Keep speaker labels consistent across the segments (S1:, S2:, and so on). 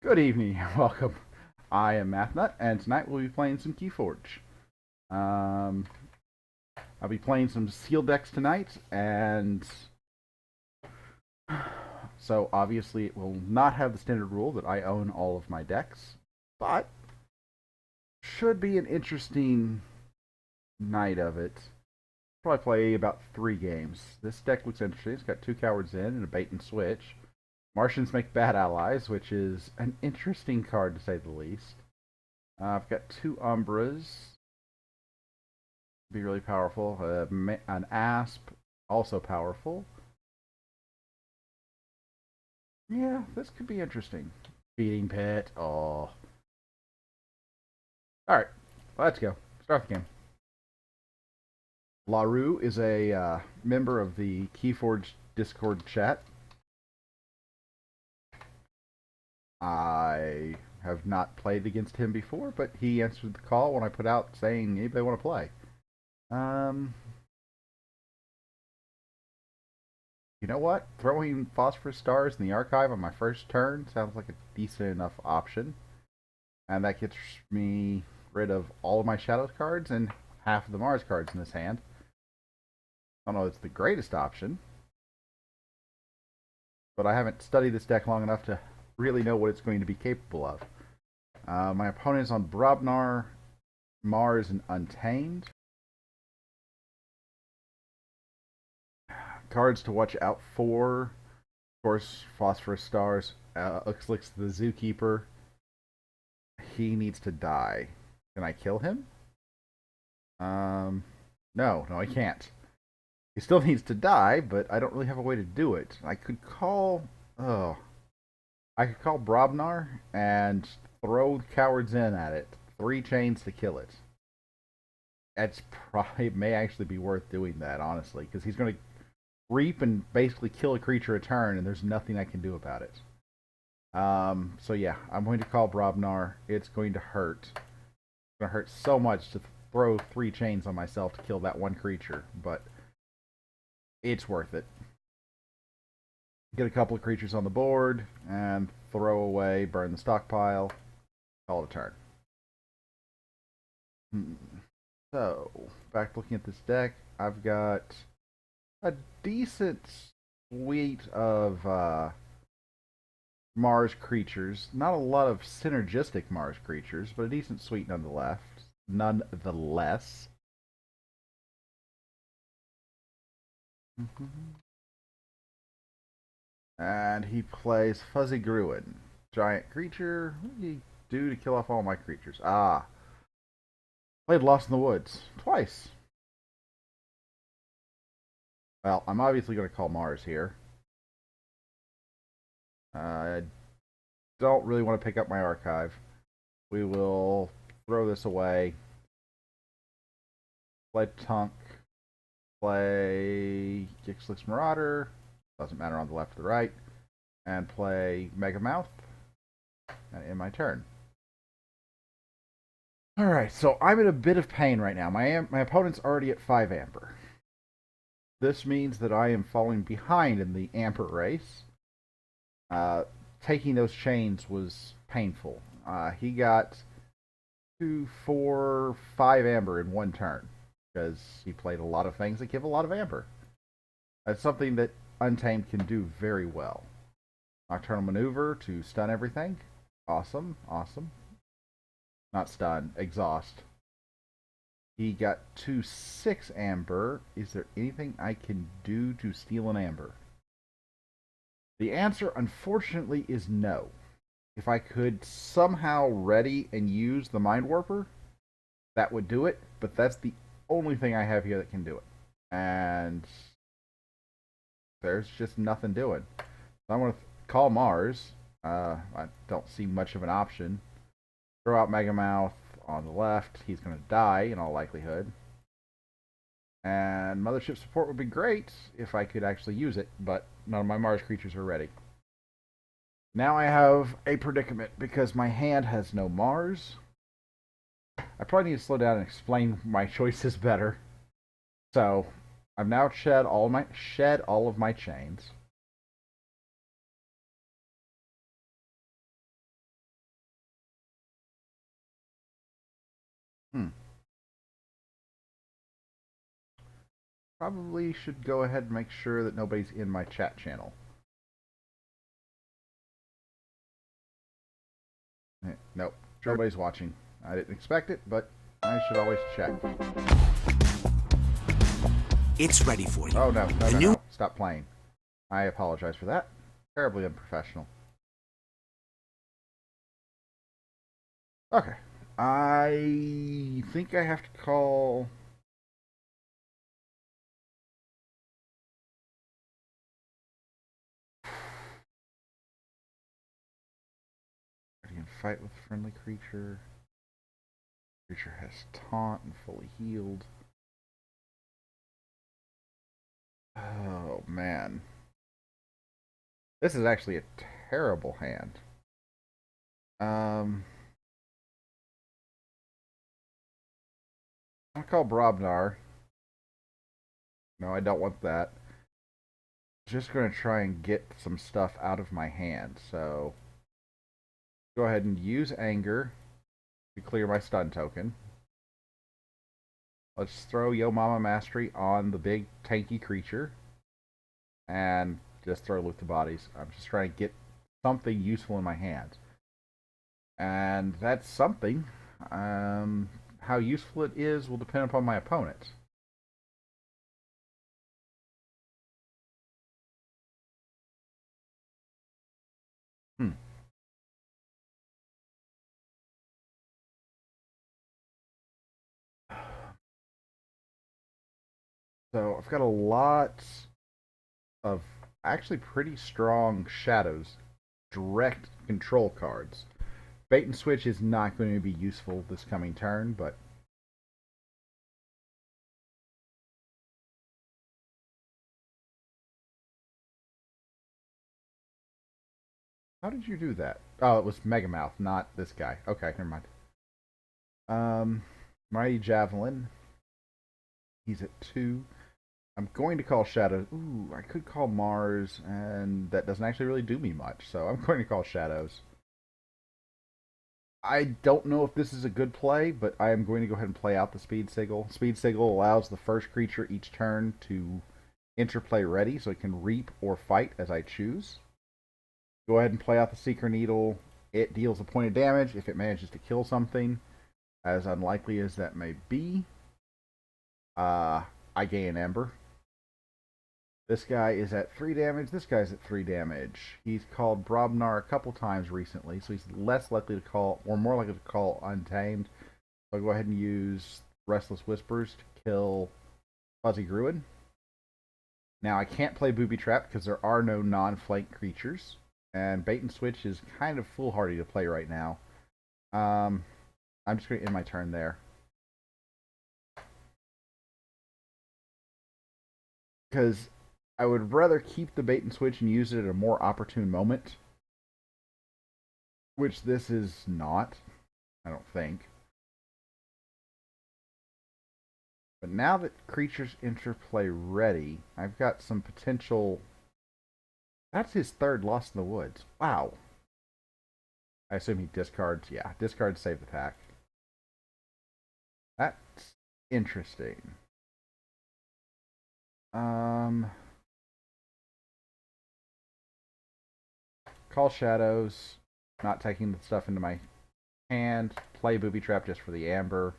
S1: Good evening and welcome. I am MathNut, and tonight we'll be playing some Keyforge. Um, I'll be playing some seal decks tonight, and so obviously it will not have the standard rule that I own all of my decks, but should be an interesting night of it. Probably play about 3 games. This deck looks interesting. It's got 2 cowards in and a bait and switch. Martians make bad allies, which is an interesting card to say the least. I've got 2 Umbras. Be really powerful. An Asp, also powerful. Yeah, this could be interesting. Feeding Pit. Oh. Alright, let's go. Start the game. LaRue is a member of the Keyforge Discord chat. I have not played against him before, but he answered the call when I put out saying anybody want to play. You know what? Throwing Phosphorus Stars in the archive on my first turn sounds like a decent enough option. And that gets me rid of all of my Shadows cards and half of the Mars cards in this hand. I don't know if it's the greatest option, but I haven't studied this deck long enough to really know what it's going to be capable of. My opponent is on Brobnar, Mars, and Untamed. Cards to watch out for. Of course, Phosphorus Stars. Looks the Zookeeper. He needs to die. Can I kill him? No, I can't. He still needs to die, but I don't really have a way to do it. I could call... I could call Brobnar and throw cowards in at it. 3 chains to kill it. It's probably... It may actually be worth doing that, honestly, because he's going to reap and basically kill a creature a turn, and there's nothing I can do about it. So yeah, I'm going to call Brobnar. It's going to hurt. It's going to hurt so much to throw 3 chains on myself to kill that one creature, but it's worth it. Get a couple of creatures on the board, and throw away, burn the stockpile, call it a turn. So, back looking at this deck, I've got a decent suite of Mars creatures. Not a lot of synergistic Mars creatures, but a decent suite nonetheless. And he plays Fuzzy Gruin. Giant creature. What do you do to kill off all my creatures? Played Lost in the Woods. Twice. Well, I'm obviously going to call Mars here. I don't really want to pick up my archive. We will throw this away. Play Tunk. Play Gixlix Marauder. Doesn't matter on the left or the right. And play Megamouth. And end my turn. Alright, so I'm in a bit of pain right now. My opponent's already at 5 Amber. This means that I am falling behind in the Amber race. Taking those chains was painful. He got 2, 4, 5 Amber in 1 turn because he played a lot of things that give a lot of Amber. That's something that Untamed can do very well. Nocturnal Maneuver to stun everything. Awesome. Not stun, exhaust. He got 2, 6 Amber. Is there anything I can do to steal an Amber? The answer, unfortunately, is no. If I could somehow ready and use the Mind Warper, that would do it, but that's the only thing I have here that can do it. And there's just nothing doing. So I'm going to call Mars. I don't see much of an option. Throw out Megamouth on the left. He's going to die in all likelihood. And Mothership support would be great if I could actually use it, but none of my Mars creatures are ready. Now I have a predicament because my hand has no Mars. I probably need to slow down and explain my choices better. So I've now shed all of my chains. Hmm. Probably should go ahead and make sure that nobody's in my chat channel. Nope, nobody's watching. I didn't expect it, but I should always check.
S2: It's ready for you.
S1: Oh, no. Stop playing. I apologize for that. Terribly unprofessional. Okay. I think I have to call... I can fight with a friendly creature. Creature has taunt and fully healed. Oh, man. This is actually a terrible hand. I'll call Brobnar. No, I don't want that. Just going to try and get some stuff out of my hand. So, go ahead and use Anger to clear my stun token. Let's throw Yo Mama Mastery on the big tanky creature. And just throw Loot the Bodies. I'm just trying to get something useful in my hand. And that's something. How useful it is will depend upon my opponent. So I've got a lot of actually pretty strong shadows, direct control cards. Bait and switch is not going to be useful this coming turn, but how did you do that? Oh, it was Megamouth, not this guy. Okay, never mind. Mighty Javelin. He's at 2. I'm going to call Shadows. Ooh, I could call Mars, and that doesn't actually really do me much, so I'm going to call Shadows. I don't know if this is a good play, but I am going to go ahead and play out the Speed Sigil. Speed Sigil allows the first creature each turn to interplay ready, so it can reap or fight as I choose. Go ahead and play out the Seeker Needle. It deals a point of damage if it manages to kill something, as unlikely as that may be. I gain Ember. This guy is at 3 damage. This guy's at 3 damage. He's called Brobnar a couple times recently, so he's less likely to call, or more likely to call Untamed. So I'll go ahead and use Restless Whispers to kill Fuzzy Gruin. Now, I can't play Booby Trap because there are no non-flank creatures, and Bait and Switch is kind of foolhardy to play right now. I'm just going to end my turn there. Because I would rather keep the Bait and Switch and use it at a more opportune moment, which this is not, I don't think. But now that Creatures Interplay ready, I've got some potential... That's his 3rd Lost in the Woods. Wow. I assume he discards... Yeah, discards Save Attack. That's interesting. Call Shadows. Not taking the stuff into my hand. Play Booby Trap just for the Amber.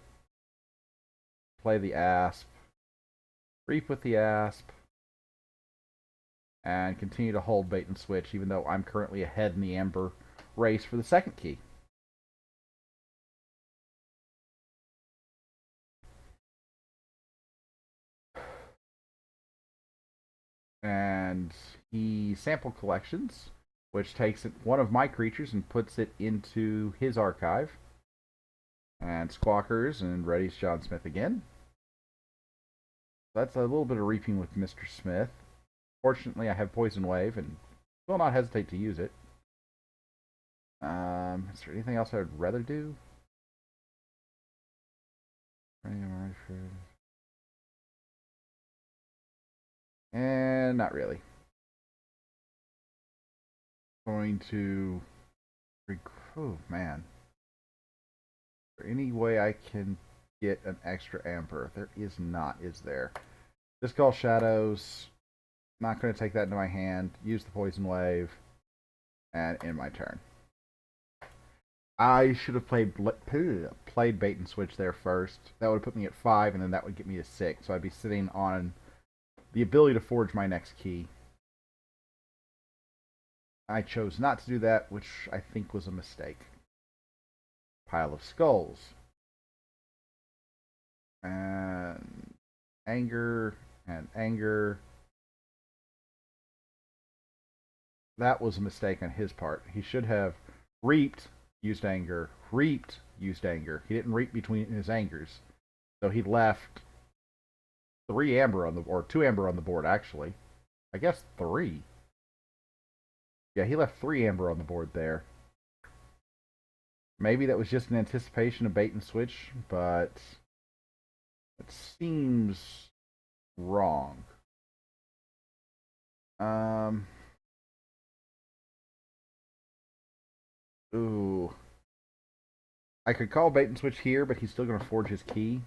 S1: Play the Asp. Reap with the Asp. And continue to hold Bait and Switch, even though I'm currently ahead in the Amber race for the 2nd key. And he sampled collections, which takes one of my creatures and puts it into his archive. And Squawkers and readies John Smith again. That's a little bit of reaping with Mr. Smith. Fortunately, I have Poison Wave and will not hesitate to use it. Is there anything else I would rather do? And not really. Going to... Oh, man. Is there any way I can get an extra amber? There is not, is there? Discall Shadows. Not going to take that into my hand. Use the Poison Wave. And end my turn. I should have played bait and switch there first. That would have put me at 5, and then that would get me to 6. So I'd be sitting on the ability to forge my next key. I chose not to do that, which I think was a mistake. Pile of skulls. And anger and anger. That was a mistake on his part. He should have reaped, used anger, reaped, used anger. He didn't reap between his angers. So he left 3 amber on the, or 2 amber on the board, actually. I guess 3. Yeah, he left 3 amber on the board there. Maybe that was just an anticipation of bait and switch, but it seems wrong. Ooh. I could call bait and switch here, but he's still going to forge his key.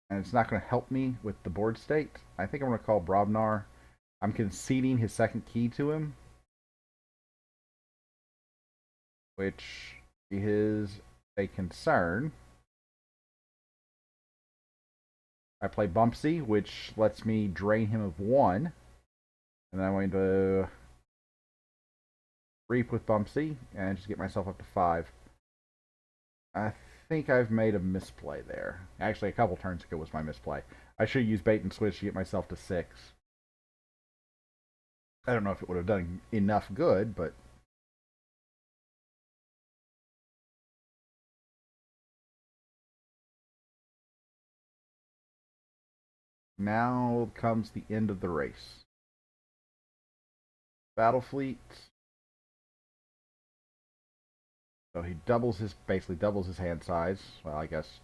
S1: And it's not going to help me with the board state. I think I'm going to call Brobnar. I'm conceding his second key to him, which is a concern. I play Bumpsy, which lets me drain him of 1. And then I'm going to reap with Bumpsy and just get myself up to 5. I think I've made a misplay there. Actually, a couple turns ago was my misplay. I should use bait and switch to get myself to 6. I don't know if it would have done enough good, but now comes the end of the race. Battle Fleet. So he doubles his, basically doubles his hand size. Well, I guess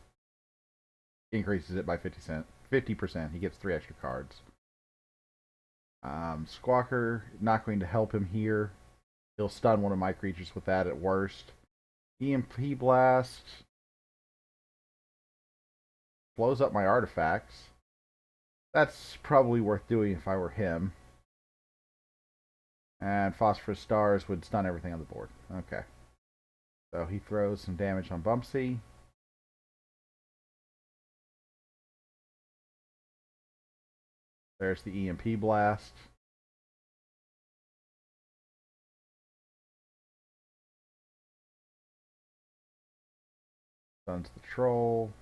S1: increases it by 50%. He gets 3 extra cards. Squawker, not going to help him here. He'll stun one of my creatures with that at worst. EMP Blast blows up my artifacts. That's probably worth doing if I were him. And Phosphorus Stars would stun everything on the board. Okay. So he throws some damage on Bumpsy. There's the EMP Blast. Stuns the Troll.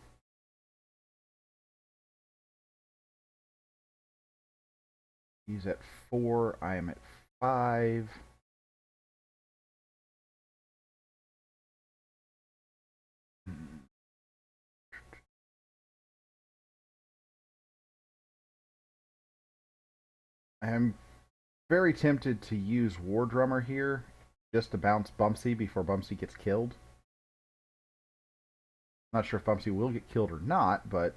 S1: He's at 4. I am at 5. I am very tempted to use War Drummer here just to bounce Bumpsy before Bumpsy gets killed. Not sure if Bumpsy will get killed or not, but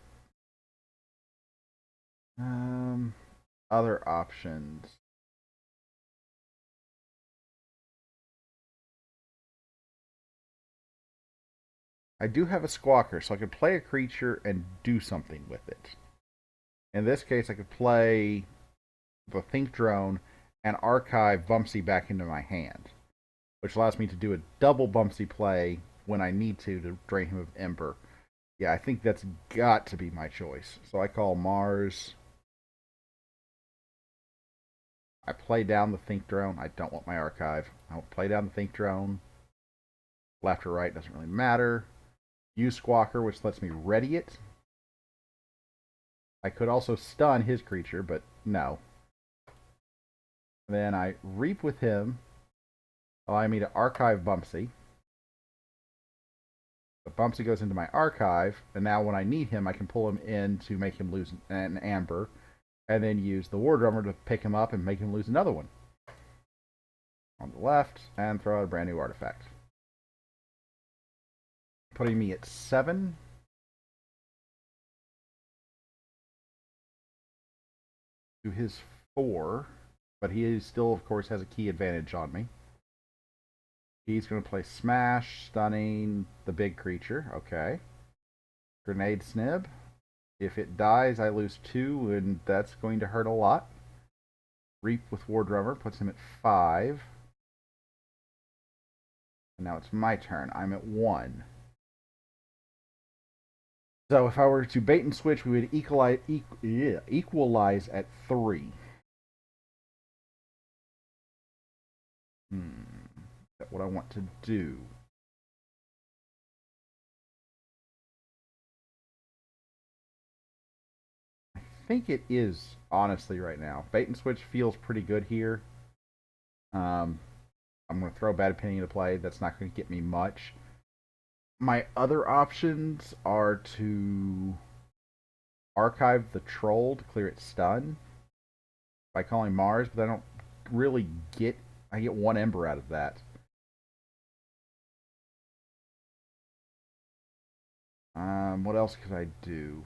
S1: other options. I do have a Squawker, so I could play a creature and do something with it. In this case, I could play the Think Drone and archive Bumpsy back into my hand, which allows me to do a double Bumpsy play when I need to drain him of Ember. Yeah, I think that's got to be my choice. So I call Mars. I play down the Think Drone. I don't want my archive. I will play down the Think Drone. Left or right doesn't really matter. Use Squawker, which lets me ready it. I could also stun his creature, but no. Then I reap with him, allowing me to archive Bumpsy. But Bumpsy goes into my archive, and now when I need him, I can pull him in to make him lose an Amber, and then use the War Drummer to pick him up and make him lose another one. On the left, and throw out a brand new artifact. Putting me at 7. To his 4. But he still, of course, has a key advantage on me. He's going to play Smash, stunning the big creature. Okay. Grenade Snib. If it dies, I lose 2, and that's going to hurt a lot. Reap with War Drummer puts him at 5. And now it's my turn. I'm at 1. So if I were to bait and switch, we would equalize at 3. Is that what I want to do? I think it is, honestly, right now. Bait and switch feels pretty good here. I'm going to throw Bad Penny into play. That's not going to get me much. My other options are to archive the troll to clear its stun by calling Mars, but I don't really get... I get 1 Ember out of that. What else could I do?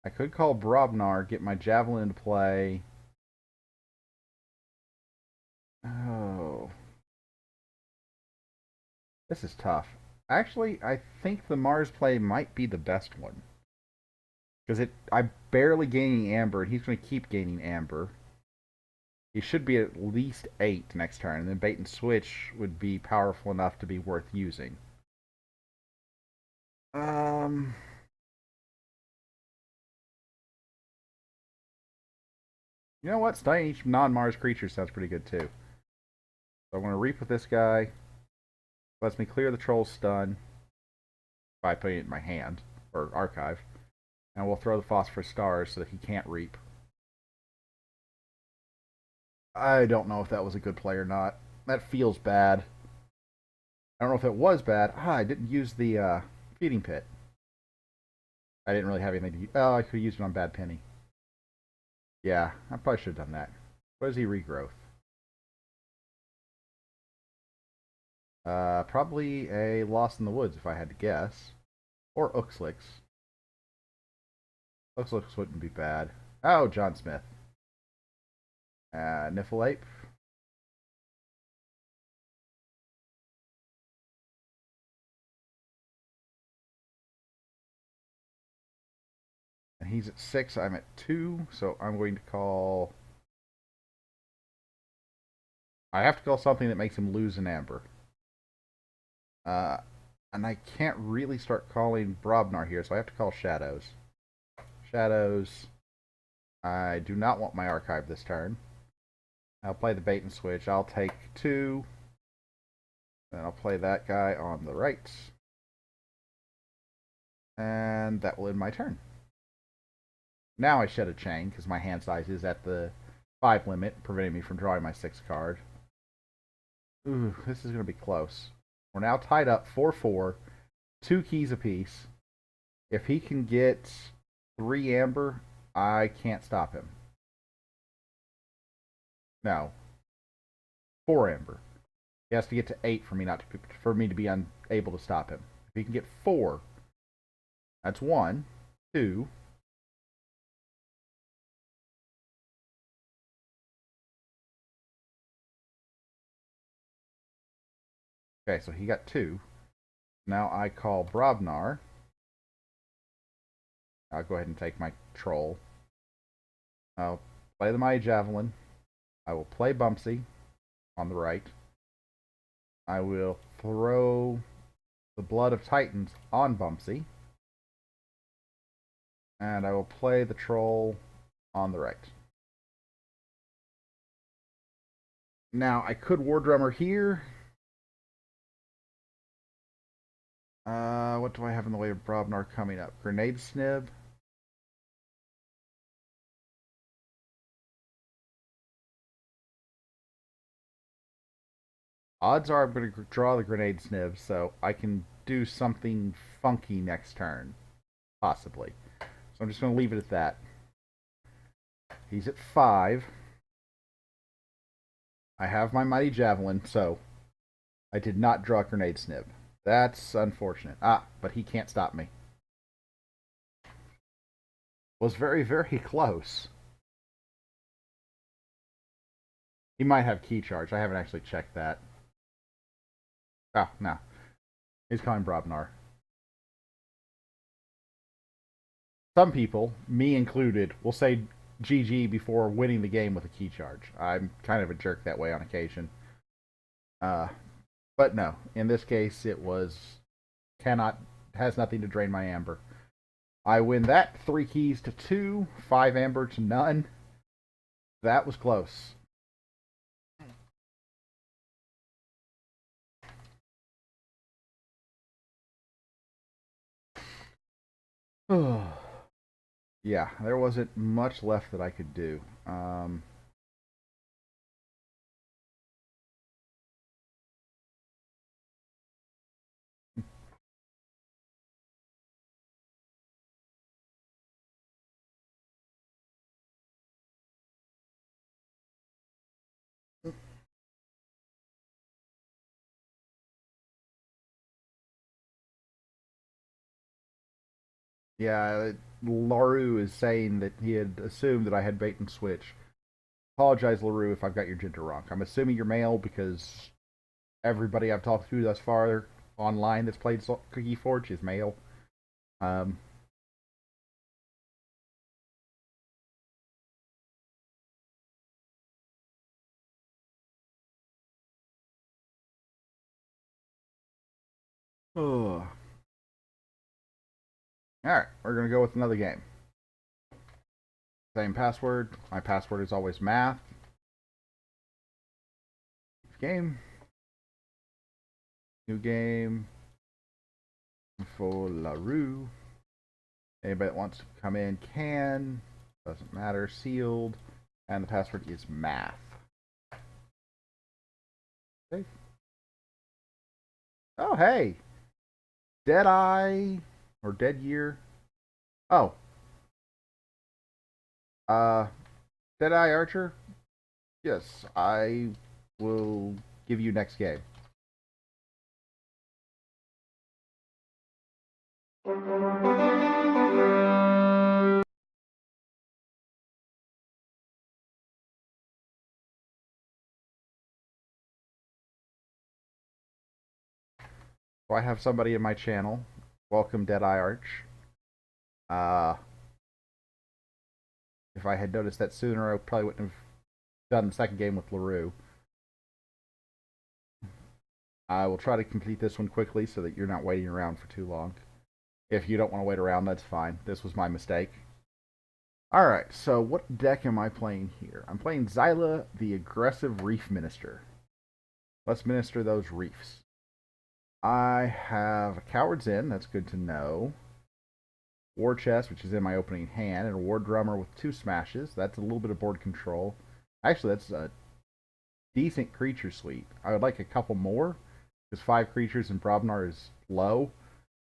S1: I could call Brobnar, get my Javelin into play. Oh. This is tough. Actually, I think the Mars play might be the best one. Because I'm barely gaining Amber, and he's going to keep gaining Amber. He should be at least 8 next turn, and then Bait and Switch would be powerful enough to be worth using. You know what? Stunning each non-Mars creature sounds pretty good too. So I'm going to Reap with this guy. Lets me clear the Troll's stun by putting it in my hand, or archive. And we'll throw the Phosphorus Stars so that he can't Reap. I don't know if that was a good play or not. That feels bad. I don't know if it was bad. I didn't use the Feeding Pit. I didn't really have anything to use. Oh, I could have used it on Bad Penny. Yeah, I probably should have done that. What is he regrowth? Probably a Lost in the Woods, if I had to guess. Or Uxlix. Uxlix wouldn't be bad. Oh, John Smith. Niffleape. And he's at 6, I'm at 2, so I'm going to call... I have to call something that makes him lose an Amber. And I can't really start calling Brobnar here, so I have to call Shadows. Shadows. I do not want my archive this turn. I'll play the Bait and Switch. I'll take 2. Then I'll play that guy on the right. And that will end my turn. Now I shed a chain, because my hand size is at the 5 limit, preventing me from drawing my 6th card. Ooh, this is going to be close. We're now tied up 4-4, 2 keys apiece. If he can get 3 Amber, I can't stop him. No. 4 Amber. He has to get to 8 for me to be unable to stop him. If he can get 4, that's 1, 2. Okay, so he got 2. Now I call Brobnar. I'll go ahead and take my Troll. I'll play the Mighty Javelin. I will play Bumpsy on the right. I will throw the Blood of Titans on Bumpsy. And I will play the Troll on the right. Now, I could War Drummer here. What do I have in the way of Brobnar coming up? Grenade Snib. Odds are I'm going to draw the Grenade Snib, so I can do something funky next turn. Possibly. So I'm just going to leave it at that. He's at 5. I have my Mighty Javelin, so I did not draw Grenade Snib. That's unfortunate. But he can't stop me. Was very, very close. He might have Key Charge. I haven't actually checked that. Oh, no. He's calling Brobnar. some people, me included, will say GG before winning the game with a key charge. I'm kind of a jerk that way on occasion. Uh, but no, in this case, it was cannot has nothing to drain my amber. I win that 3 keys to 2, 5 amber to none. That was close. Yeah, there wasn't much left that I could do. Yeah, LaRue is saying that he had assumed that I had bait and switch. Apologize, LaRue, if I've got your gender wrong. I'm assuming you're male because everybody I've talked to thus far online that's played Keyforge is male. Um, oh. Alright, we're going to go with another game. Same password. My password is always math. Game. New game. For LaRue. Anybody that wants to come in can. Doesn't matter. Sealed. And the password is math. Okay. Oh, hey. Dead Eye. Or Dead Year. Oh. Dead Eye Archer? Yes, I will give you next game. So I have somebody in my channel. Welcome, Deadeye Arch. If I had noticed that sooner, I probably wouldn't have done the second game with LaRue. I will try to complete this one quickly so that you're not waiting around for too long. If you don't want to wait around, that's fine. This was my mistake. Alright, so what deck am I playing here? I'm playing Xyla, the Aggressive Reef Minister. Let's minister those reefs. I have a Coward's Inn, that's good to know. War Chest, which is in my opening hand, and a War Drummer with 2 smashes. That's a little bit of board control. Actually, that's a decent creature suite. I would like a couple more, because 5 creatures in Brobnar is low.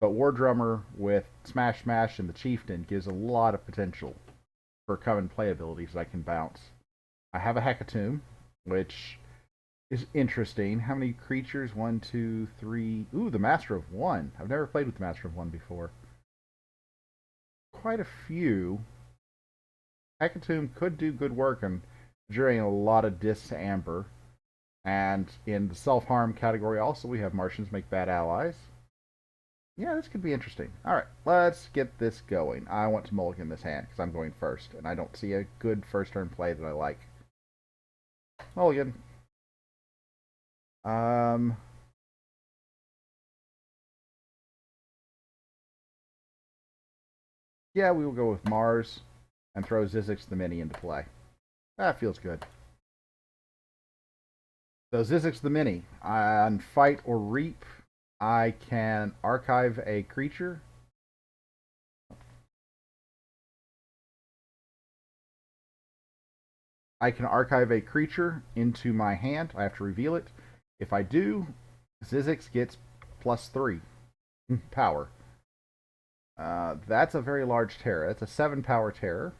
S1: But War Drummer with Smash Smash and the Chieftain gives a lot of potential for come and play abilities that I can bounce. I have a Hecatomb, which is interesting. How many creatures? 1, 2, 3. Ooh, the Master of One. I've never played with the Master of One before. Quite a few. Hecatomb could do good work in drawing a lot of discs to Amber. And in the self-harm category also, we have Martians make bad allies. Yeah, this could be interesting. Alright, let's get this going. I want to mulligan this hand because I'm going first, and I don't see a good first turn play that I like. Mulligan. Yeah, we will go with Mars and throw Zizix the Mini into play. That feels good. So Zizix the Mini. On Fight or Reap, I can archive a creature. I can archive a creature into my hand. I have to reveal it. If I do, Zizix gets +3 power. That's a very large terror. That's a 7 power terror.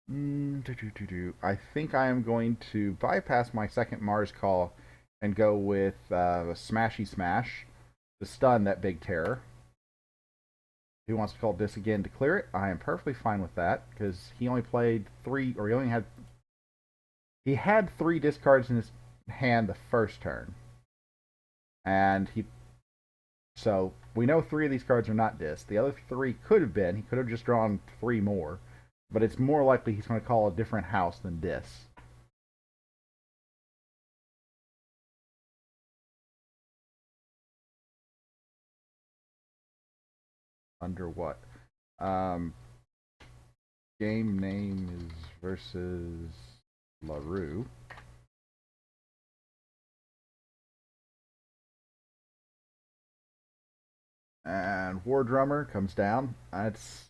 S1: I think I am going to bypass my second Mars call and go with Smashy Smash to stun that big terror. If he wants to call this again to clear it, I am perfectly fine with that because he only played 3, or he had 3 discards in his hand the first turn, and he So we know 3 of these cards are not Dis. The other 3 could have been. He could have just drawn 3 more. But it's more likely he's going to call a different house than Dis. Under what? Um, game name is versus LaRue. And War Drummer comes down. That's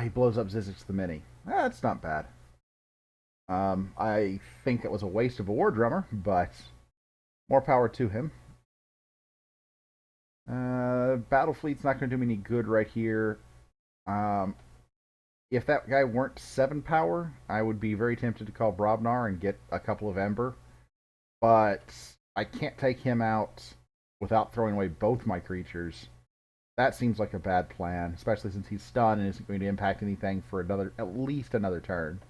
S1: he blows up Zizix the Mini. That's not bad. I think it was a waste of a War Drummer, but more power to him. Battlefleet's not going to do me any good right here. If that guy weren't 7 power, I would be very tempted to call Brobnar and get a couple of Ember. But I can't take him out without throwing away both my creatures. That seems like a bad plan, especially since he's stunned and isn't going to impact anything for at least another turn.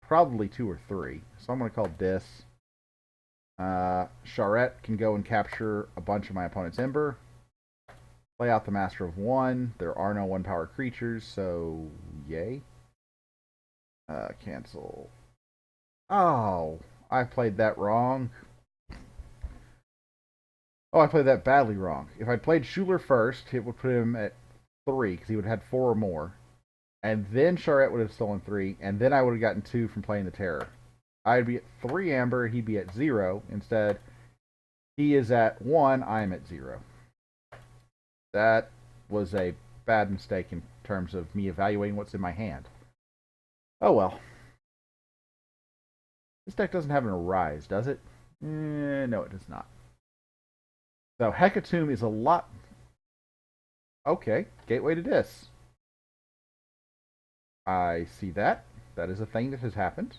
S1: Probably 2 or 3. So I'm going to call Dis. Charette can go and capture a bunch of my opponent's Ember. Play out the Master of One. There are no 1-power creatures, so yay. Cancel. Oh, I played that wrong. Oh, I played that badly wrong. If I'd played Schuler first, it would put him at 3, because he would have had 4 or more. And then Charette would have stolen 3, and then I would have gotten 2 from playing the Terror. I'd be at 3 Amber, he'd be at 0. Instead, he is at 1, I'm at 0. That was a bad mistake in terms of me evaluating what's in my hand. Oh well. This deck doesn't have an Arise, does it? No, it does not. So Hecatomb is a lot... Okay, Gateway to Dis. I see that. That is a thing that has happened.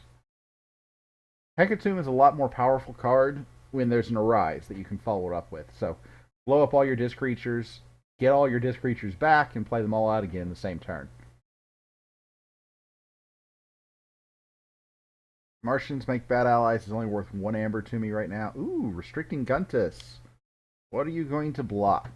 S1: Hecatomb is a lot more powerful card when there's an Arise that you can follow it up with. So blow up all your Dis creatures, get all your Dis creatures back, and play them all out again the same turn. Martians make bad allies is only worth 1 Amber to me right now. Ooh, Restricting Guntus. What are you going to block?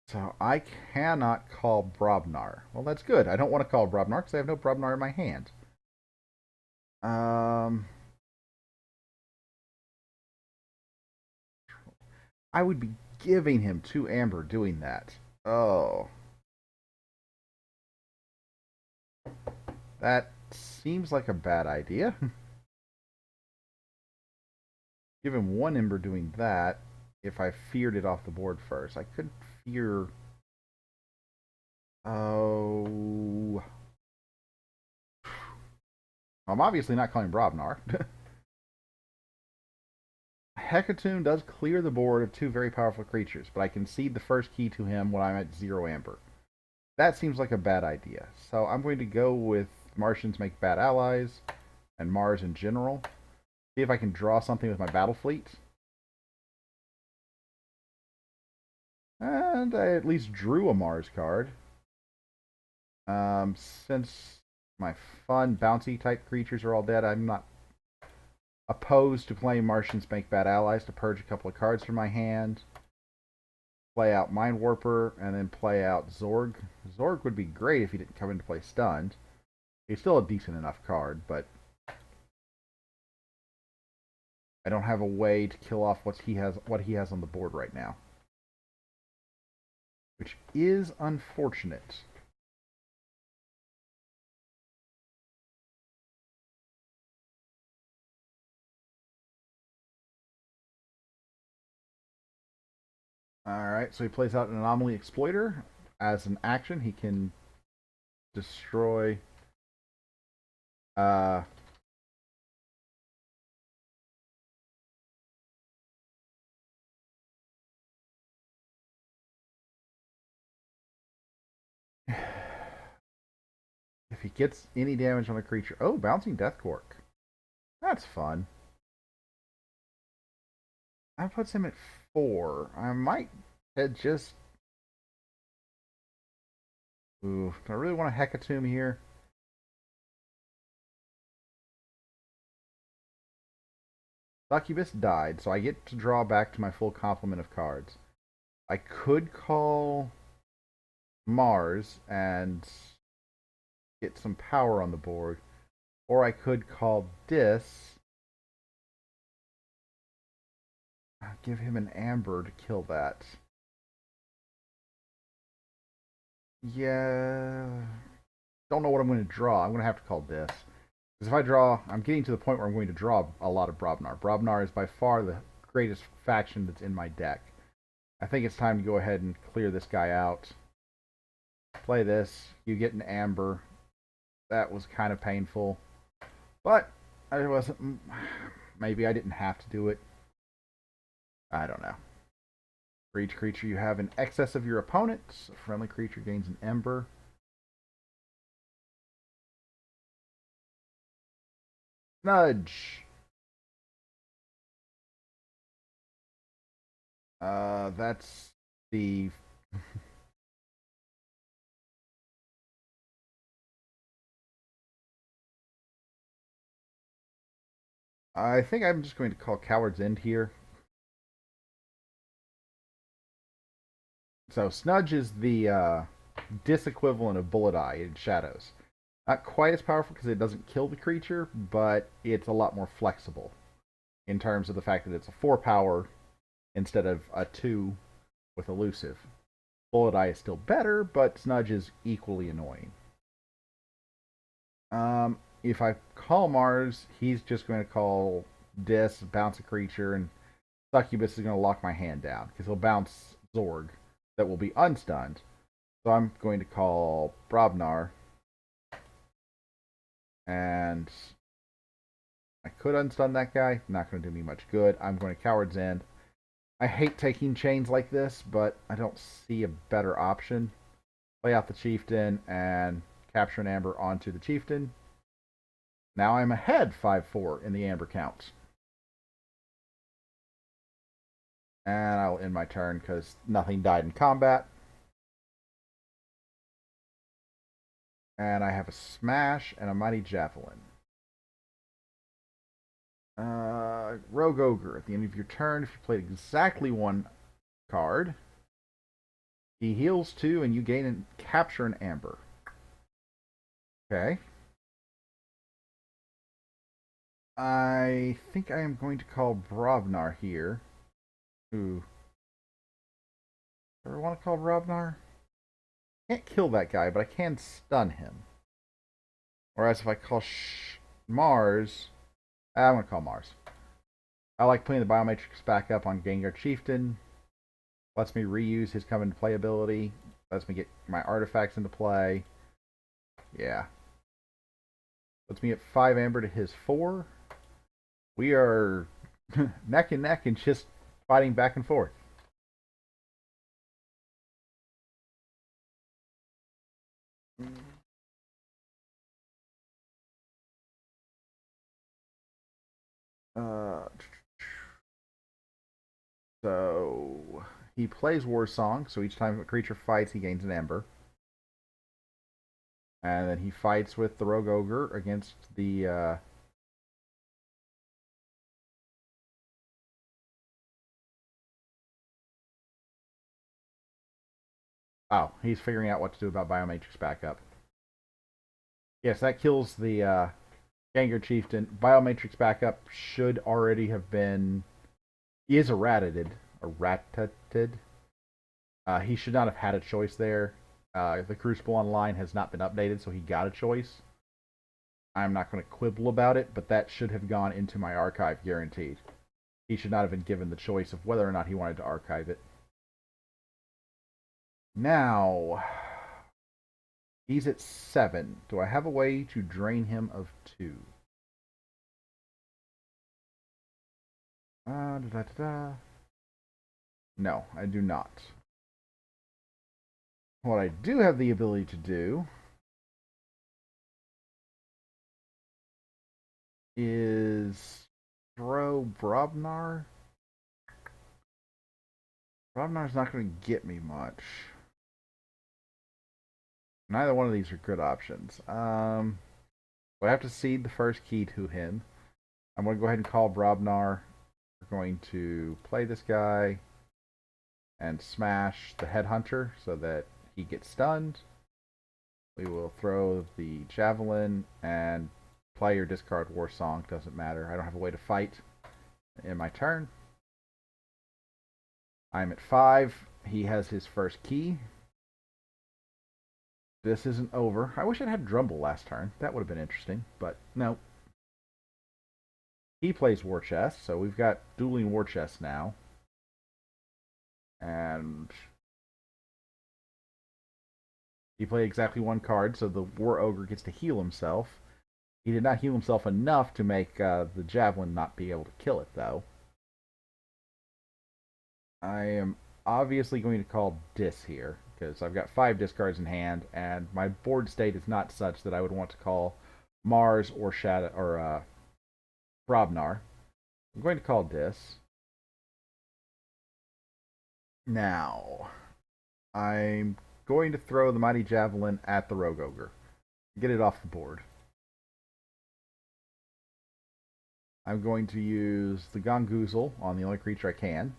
S1: So I cannot call Brobnar. Well, that's good. I don't want to call Brobnar because I have no Brobnar in my hand. I would be giving him 2 Amber doing that. Oh. That seems like a bad idea. Give him 1 Ember doing that if I feared it off the board first. I could fear... Oh... I'm obviously not calling Brobnar. Hecatomb does clear the board of 2 very powerful creatures, but I concede the first key to him when I'm at 0 Amber. That seems like a bad idea. So I'm going to go with Martians make bad allies and Mars in general. See if I can draw something with my battle fleet. And I at least drew a Mars card. Since my fun bouncy type creatures are all dead, I'm not opposed to playing Martians make bad allies to purge a couple of cards from my hand. Play out Mind Warper and then play out Zorg. Zorg would be great if he didn't come into play stunned. He's still a decent enough card, but I don't have a way to kill off what he has on the board right now, which is unfortunate. Alright, so he plays out an Anomaly Exploiter. As an action, he can destroy if he gets any damage on a creature... Oh, Bouncing Death Cork. That's fun. That puts him at 4. I might head just... Ooh, do I really want a Hecatomb here? Succubus died, so I get to draw back to my full complement of cards. I could call Mars and get some power on the board, or I could call Dis, give him an Amber to kill that. Yeah, don't know what I'm going to draw. I'm going to have to call Dis. Because if I draw, I'm getting to the point where I'm going to draw a lot of Brobnar. Brobnar is by far the greatest faction that's in my deck. I think it's time to go ahead and clear this guy out. Play this. You get an Amber. That was kind of painful. But I wasn't... Maybe I didn't have to do it. I don't know. For each creature you have in excess of your opponent, a friendly creature gains an Ember. Nudge. That's the... I think I'm just going to call Coward's End here. So Snudge is the disequivalent of Bullet Eye in Shadows. Not quite as powerful because it doesn't kill the creature, but it's a lot more flexible in terms of the fact that it's a 4 power instead of a 2 with elusive. Bullet Eye is still better, but Snudge is equally annoying. If I call Mars, he's just going to call Dis, bounce a creature, and Succubus is going to lock my hand down because he'll bounce Zorg that will be unstunned. So I'm going to call Brobnar. And I could unstun that guy. Not going to do me much good. I'm going to Coward's End. I hate taking chains like this, but I don't see a better option. Play out the Chieftain and capture an Amber onto the Chieftain. Now I'm ahead 5-4 in the Amber count. And I'll end my turn because nothing died in combat. And I have a Smash and a Mighty Javelin. Rogue Ogre. At the end of your turn, if you played exactly 1 card, he heals 2 and you gain and capture an Amber. Okay. I think I am going to call Brobnar here. Ooh. Do I want to call Brobnar? Can't kill that guy, but I can stun him. Whereas if I call Mars, I'm going to call Mars. I like putting the Biomatrix back up on Gengar Chieftain. Lets me reuse his come into play ability. Lets me get my artifacts into play. Yeah. Puts me at 5 Amber to his 4. We are neck and neck and just fighting back and forth. So he plays War Song, so each time a creature fights, he gains an Ember. And then he fights with the Rogue Ogre against the Oh, he's figuring out what to do about Biomatrix backup. Yes, that kills the Gengar Chieftain. Biomatrix backup should already have been... He is erratated. He should not have had a choice there. The Crucible Online has not been updated, so he got a choice. I'm not going to quibble about it, but that should have gone into my archive guaranteed. He should not have been given the choice of whether or not he wanted to archive it. Now, he's at 7. Do I have a way to drain him of 2? No, I do not. What I do have the ability to do is throw Brobnar. Brobnar's not going to get me much. Neither one of these are good options. We have to seed the first key to him. I'm going to go ahead and call Brobnar. We're going to play this guy and smash the headhunter so that he gets stunned. We will throw the javelin and play or discard war song. Doesn't matter. I don't have a way to fight in my turn. I'm at 5. He has his first key. This isn't over. I wish I'd had Drumble last turn. That would have been interesting, but no. He plays War Chest, so we've got dueling War Chests now. And he played exactly one card, so the War Ogre gets to heal himself. He did not heal himself enough to make the Javelin not be able to kill it, though. I am obviously going to call Dis here, because I've got 5 discards in hand, and my board state is not such that I would want to call Mars or Shadow or Brobnar. I'm going to call Dis. Now, I'm going to throw the Mighty Javelin at the Rogue Ogre. Get it off the board. I'm going to use the Gongoozle on the only creature I can,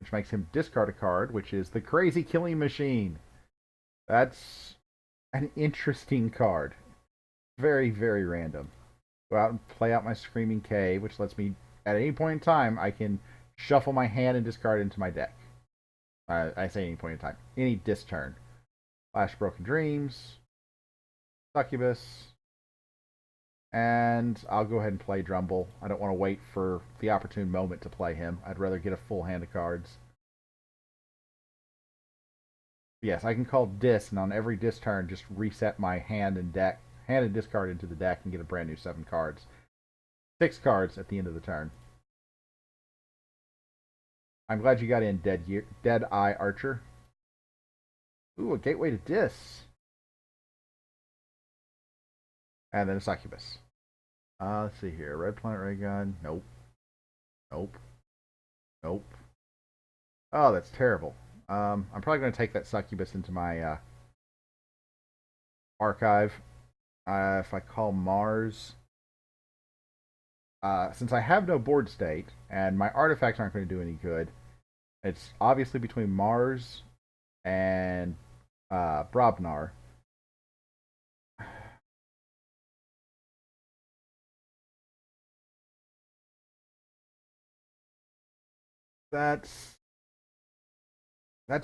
S1: which makes him discard a card, which is the Crazy Killing Machine. That's an interesting card. Very, very random. Go out and play out my Screaming Cave, which lets me, at any point in time, I can shuffle my hand and discard it into my deck. I say any point in time. Any disc turn. Flash Broken Dreams. Succubus. And I'll go ahead and play Drumble. I don't want to wait for the opportune moment to play him. I'd rather get a full hand of cards. Yes, I can call Dis, and on every Dis turn, just reset my hand and discard into the deck and get a brand new 7 cards. 6 cards at the end of the turn. I'm glad you got in, Dead Eye Archer. Ooh, a Gateway to Dis. And then a Succubus. Let's see here. Red Planet Ray Gun. Nope. Nope. Nope. Oh, that's terrible. I'm probably going to take that Succubus into my archive. If I call Mars, since I have no board state and my artifacts aren't going to do any good, it's obviously between Mars and Brobnar. That's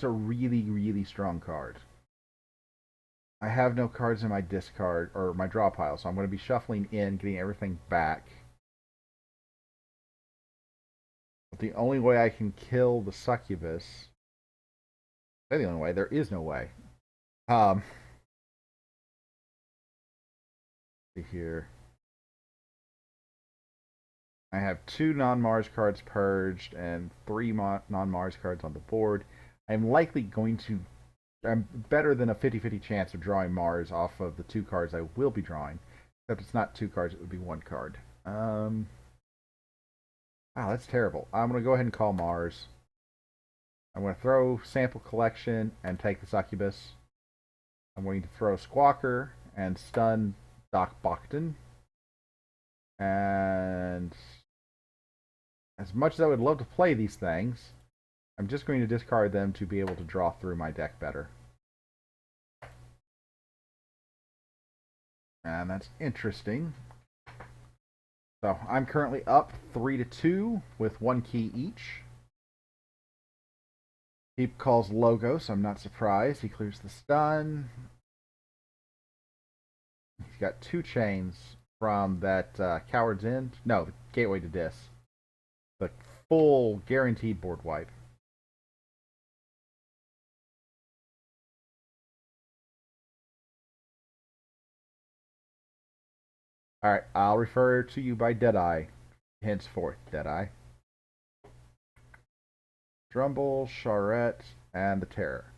S1: a really, really strong card. I have no cards in my discard or my draw pile, so I'm going to be shuffling in, getting everything back. But the only way I can kill the Succubus, the only way, there is no way. See here. I have 2 non-Mars cards purged and 3 non-Mars cards on the board. I'm likely going to... I'm better than a 50-50 chance of drawing Mars off of the 2 cards I will be drawing. Except it's not 2 cards, it would be 1 card. Wow, that's terrible. I'm going to go ahead and call Mars. I'm going to throw Sample Collection and take the Succubus. I'm going to throw Squawker and stun Doc Bocton. And as much as I would love to play these things, I'm just going to discard them to be able to draw through my deck better. And that's interesting. So I'm currently up 3-2 with 1 key each. He calls Logos, I'm not surprised. He clears the stun. He's got 2 chains from that Coward's End. No, the Gateway to Dis. The full guaranteed board wipe. Alright, I'll refer to you by Deadeye. Henceforth, Deadeye. Drumble, Charette, and the Terror.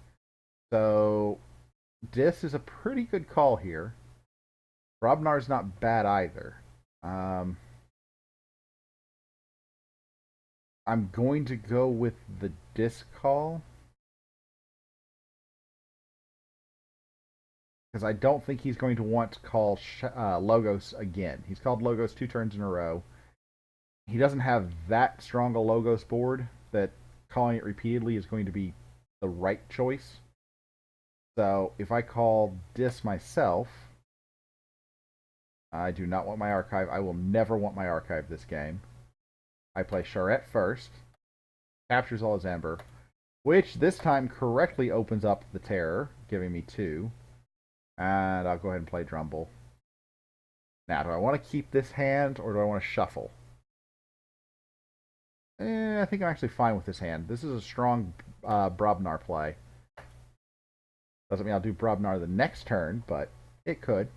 S1: So, Dis is a pretty good call here. Brobnar's not bad either. I'm going to go with the disc call because I don't think he's going to want to call Logos again. He's called Logos 2 turns in a row. He doesn't have that strong a Logos board that calling it repeatedly is going to be the right choice. So if I call Dis myself, I do not want my archive. I will never want my archive this game. I play Charette first, captures all his Ember, which this time correctly opens up the Terror, giving me 2. And I'll go ahead and play Drumble. Now, do I want to keep this hand or do I want to shuffle? I think I'm actually fine with this hand. This is a strong Brobnar play. Doesn't mean I'll do Brobnar the next turn, but it could.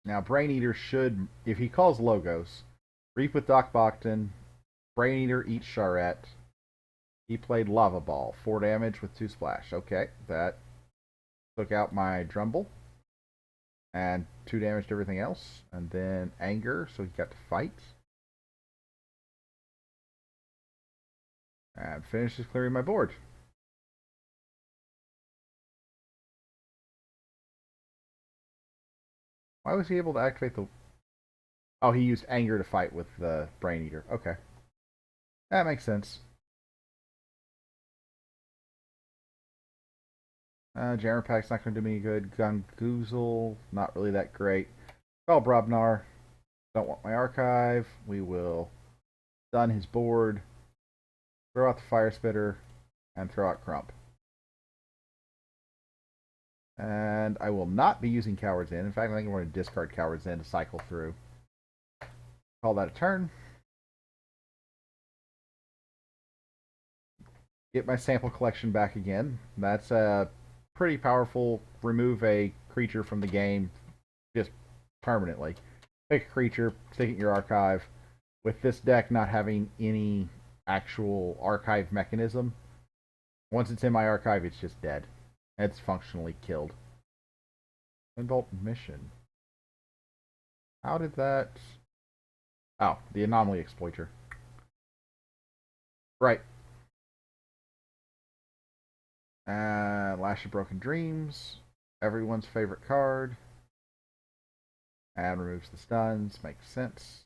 S1: Now, Brain Eater should, if he calls Logos, Reap with Doc Bocton, Brain Eater eats Charette. He played Lava Ball, 4 damage with 2 splash. Okay, that took out my Drumble. And 2 damage to everything else. And then Anger, so he got to fight. And finishes clearing my board. Why was he able to activate the... Oh, he used Anger to fight with the Brain Eater. Okay. That makes sense. Jammer Pack's not going to do me good. Gungoozle, not really that great. Oh, Brobnar. Don't want my archive. We will stun his board. Throw out the Fire Spitter. And throw out Crump. And I will not be using Coward's Inn. In fact, I think I'm going to discard Coward's Inn to cycle through. Call that a turn. Get my sample collection back again. That's a pretty powerful remove a creature from the game just permanently. Pick a creature, stick it in your archive. With this deck not having any actual archive mechanism, once it's in my archive, it's just dead. It's functionally killed. Inbolt Mission. How did that... Oh, the Anomaly Exploiter. Right. Lash of Broken Dreams. Everyone's favorite card. And removes the stuns. Makes sense.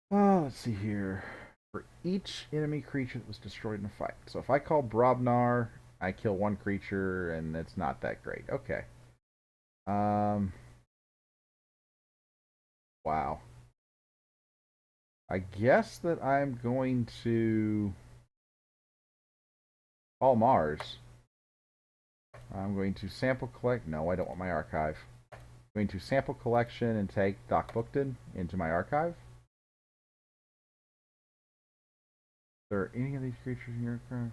S1: Oh, let's see here. For each enemy creature that was destroyed in a fight. So if I call Brobnar, I kill 1 creature, and it's not that great. Okay. Wow. I guess that I'm going to call Mars. I'm going to sample collect. No, I don't want my archive. I'm going to sample collection and take Doc Bookton into my archive. Are there any of these creatures in your archive?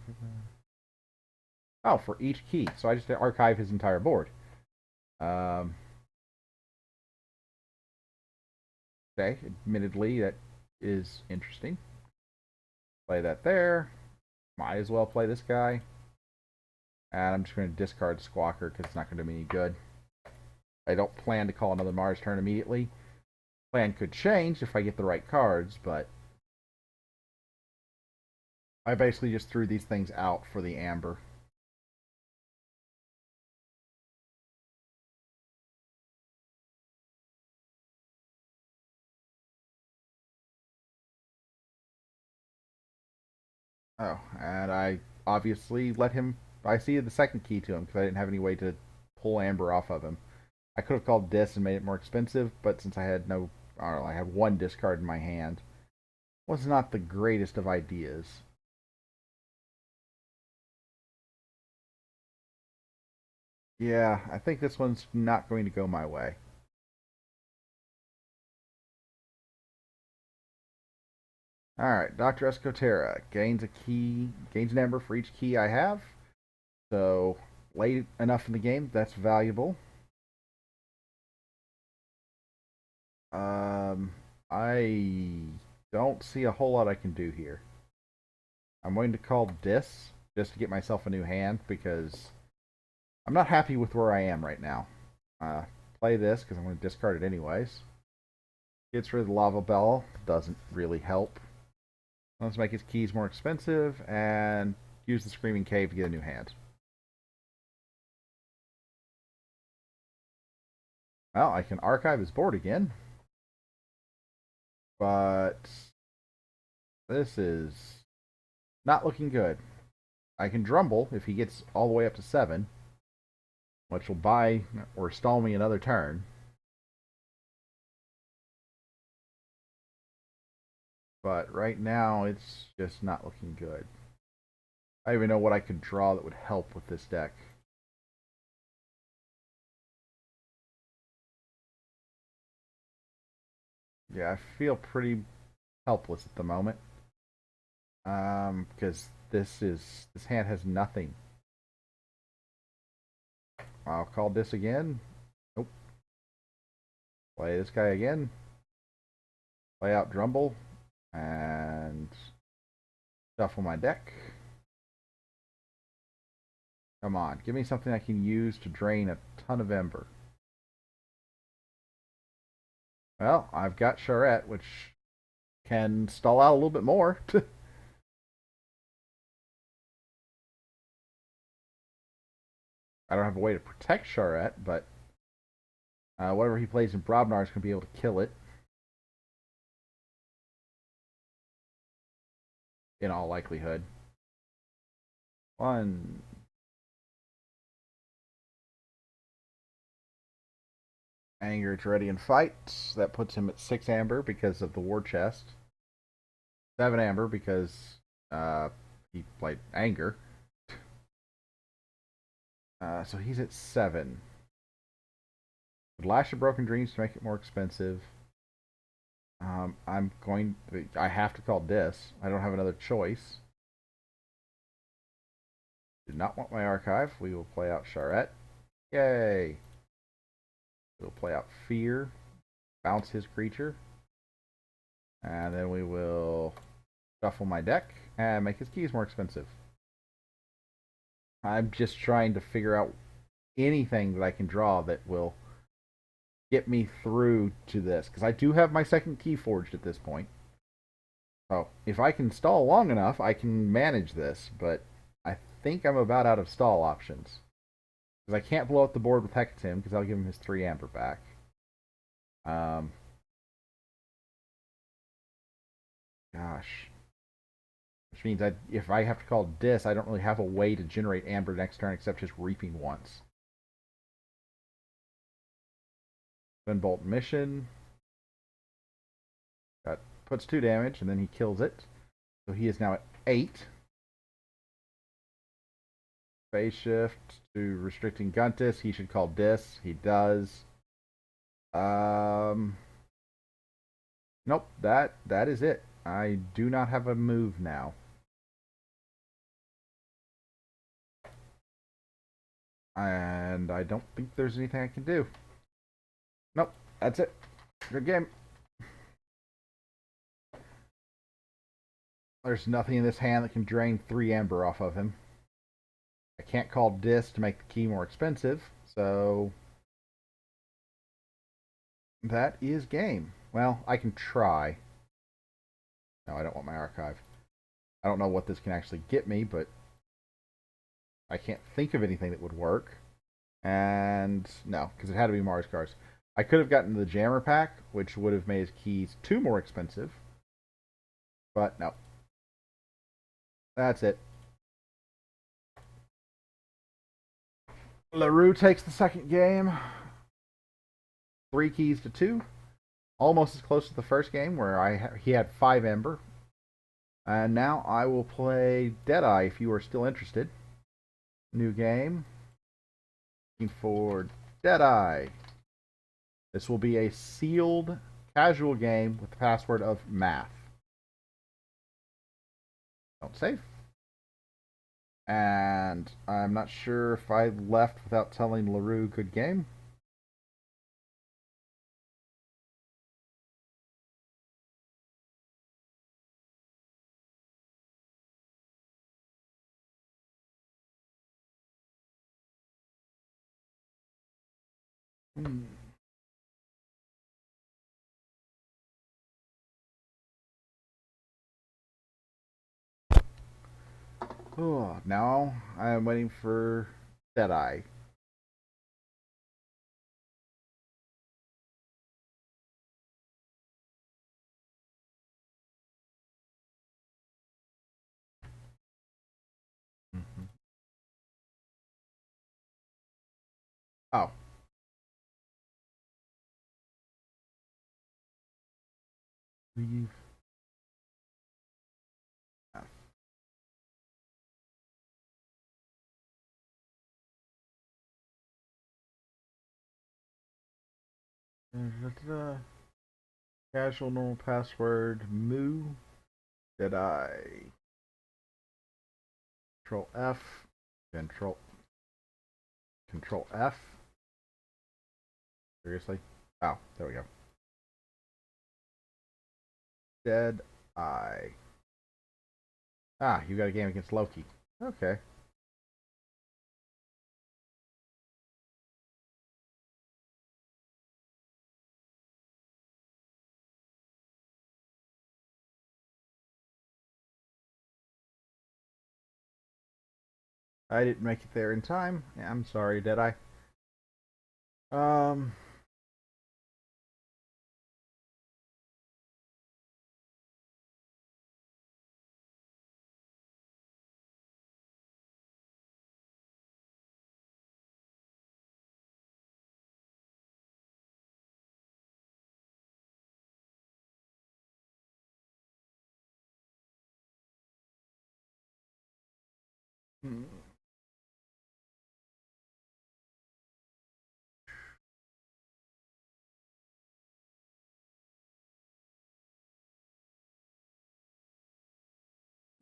S1: Oh, for each key. So I just archive his entire board. Okay, admittedly, that is interesting. Play that there. Might as well play this guy. And I'm just going to discard Squawker because it's not going to do me any good. I don't plan to call another Mars turn immediately. Plan could change if I get the right cards, but I basically just threw these things out for the Amber. Oh, and I obviously let him... I see the second key to him because I didn't have any way to pull Amber off of him. I could have called Dis and made it more expensive, but since I had no... I don't know, I had 1 discard in my hand. Was not the greatest of ideas. Yeah, I think this one's not going to go my way. Alright, Dr. Escotera gains a key, gains an ember for each key I have. So, late enough in the game, that's valuable. I don't see a whole lot I can do here. I'm going to call Dis just to get myself a new hand because I'm not happy with where I am right now. Uh, Play this because I'm going to discard it anyways. Gets rid of the lava bell. Doesn't really help. Let's make his keys more expensive and use the Screaming Cave to get a new hand. Well, I can archive his board again. But this is not looking good. I can Drumble if he gets all the way up to 7, which will buy or stall me another turn. But right now, it's just not looking good. I don't even know what I could draw that would help with this deck. Yeah, I feel pretty helpless at the moment. Because this hand has nothing. I'll call this again. Nope. Play this guy again. Play out Drumble and shuffle my deck. Come on, give me something I can use to drain a ton of Ember. Well, I've got Charette, which can stall out a little bit more. I don't have a way to protect Charette, but whatever he plays in Brobnar is going to be able to kill it. In all likelihood. One. Anger, it's ready in fight. That puts him at 6 Amber because of the War Chest. 7 Amber because he played Anger. So he's at 7. Would Lash of Broken Dreams to make it more expensive. I have to call Dis. I don't have another choice. Did not want my archive. We will play out Charette. Yay! We'll play out Fear. Bounce his creature. And then we will shuffle my deck and make his keys more expensive. I'm just trying to figure out anything that I can draw that will get me through to this. Because I do have my second Keyforged at this point. So if I can stall long enough, I can manage this. But I think I'm about out of stall options. Because I can't blow up the board with Hecatim because I'll give him his 3 Amber back. Gosh. Which means if I have to call Dis, I don't really have a way to generate Amber next turn except just reaping once. Then Bolt Mission. That puts 2 damage, and then he kills it. So he is now at 8. Phase shift to restricting Guntus. He should call Dis. He does. Nope. That is it. I do not have a move now. And I don't think there's anything I can do. Nope. That's it. Good game. There's nothing in this hand that can drain 3 Amber off of him. I can't call Dis to make the key more expensive, so that is game. Well, I can try. No, I don't want my archive. I don't know what this can actually get me, but I can't think of anything that would work. And no, because it had to be Mars cards. I could have gotten the Jammer pack, which would have made his keys 2 more expensive. But no. That's it. LaRue takes the second game. 3 keys to 2. Almost as close to the first game where he had 5 Ember. And now I will play Deadeye if you are still interested. New game. Looking for Deadeye. This will be a sealed casual game with the password of math. Don't save. And I'm not sure if I left without telling LaRue good game. Hmm. Oh, now I am waiting for Deadeye. Mhm. Oh, leave. Casual normal password. Moo. Deadeye. Control F. Control F. Seriously? Oh, there we go. Deadeye. Ah, you got a game against Loki. Okay. I didn't make it there in time. Yeah, I'm sorry, did I? Um,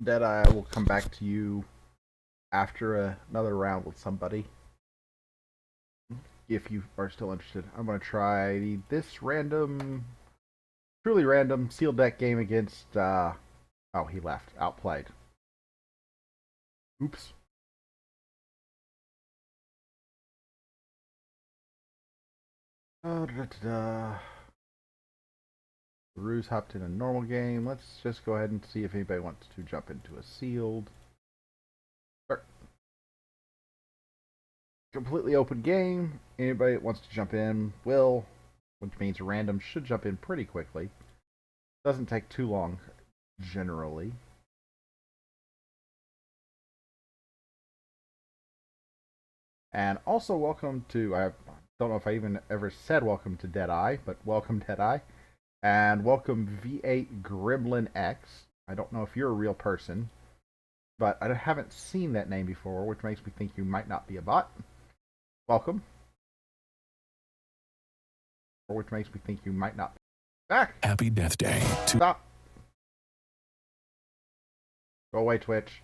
S1: Deadeye, I will come back to you after another round with somebody. If you are still interested, I'm going to try this random, truly random sealed deck game against. Oh, he left. Outplayed. Oops. Da. Ruse hopped in a normal game. Let's just go ahead and see if anybody wants to jump into a sealed. Completely open game. Anybody that wants to jump in will, which means random should jump in pretty quickly. Doesn't take too long, generally. And also, welcome to. I don't know if I even ever said welcome to Deadeye, but welcome Deadeye. And welcome V8 Gremlin X. I don't know if you're a real person, but I haven't seen that name before, which makes me think you might not be a bot. Welcome. Or which makes me think you might not be back.
S3: Happy Death Day.
S1: Stop. Go away, Twitch.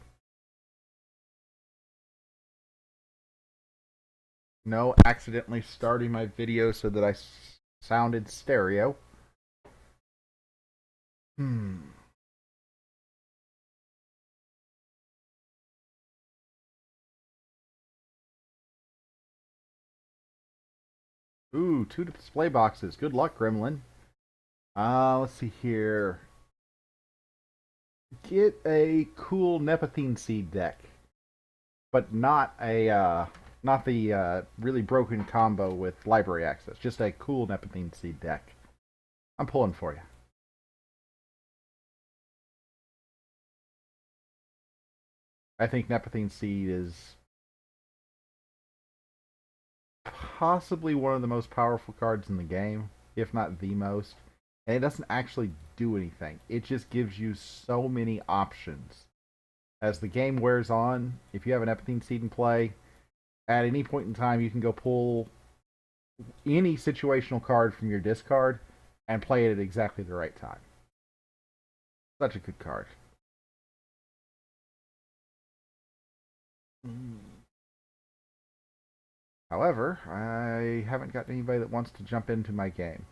S1: No, accidentally starting my video so that I sounded stereo. Ooh, 2 display boxes. Good luck, Gremlin. Let's see here. Get a cool Nepentine Seed deck, but not the really broken combo with library access. Just a cool Nepentine Seed deck. I'm pulling for you. I think Nepentine Seed is possibly one of the most powerful cards in the game, if not the most. And it doesn't actually do anything. It just gives you so many options. As the game wears on, if you have an Epithene Seed in play, at any point in time you can go pull any situational card from your discard and play it at exactly the right time. Such a good card. However, I haven't got anybody that wants to jump into my game.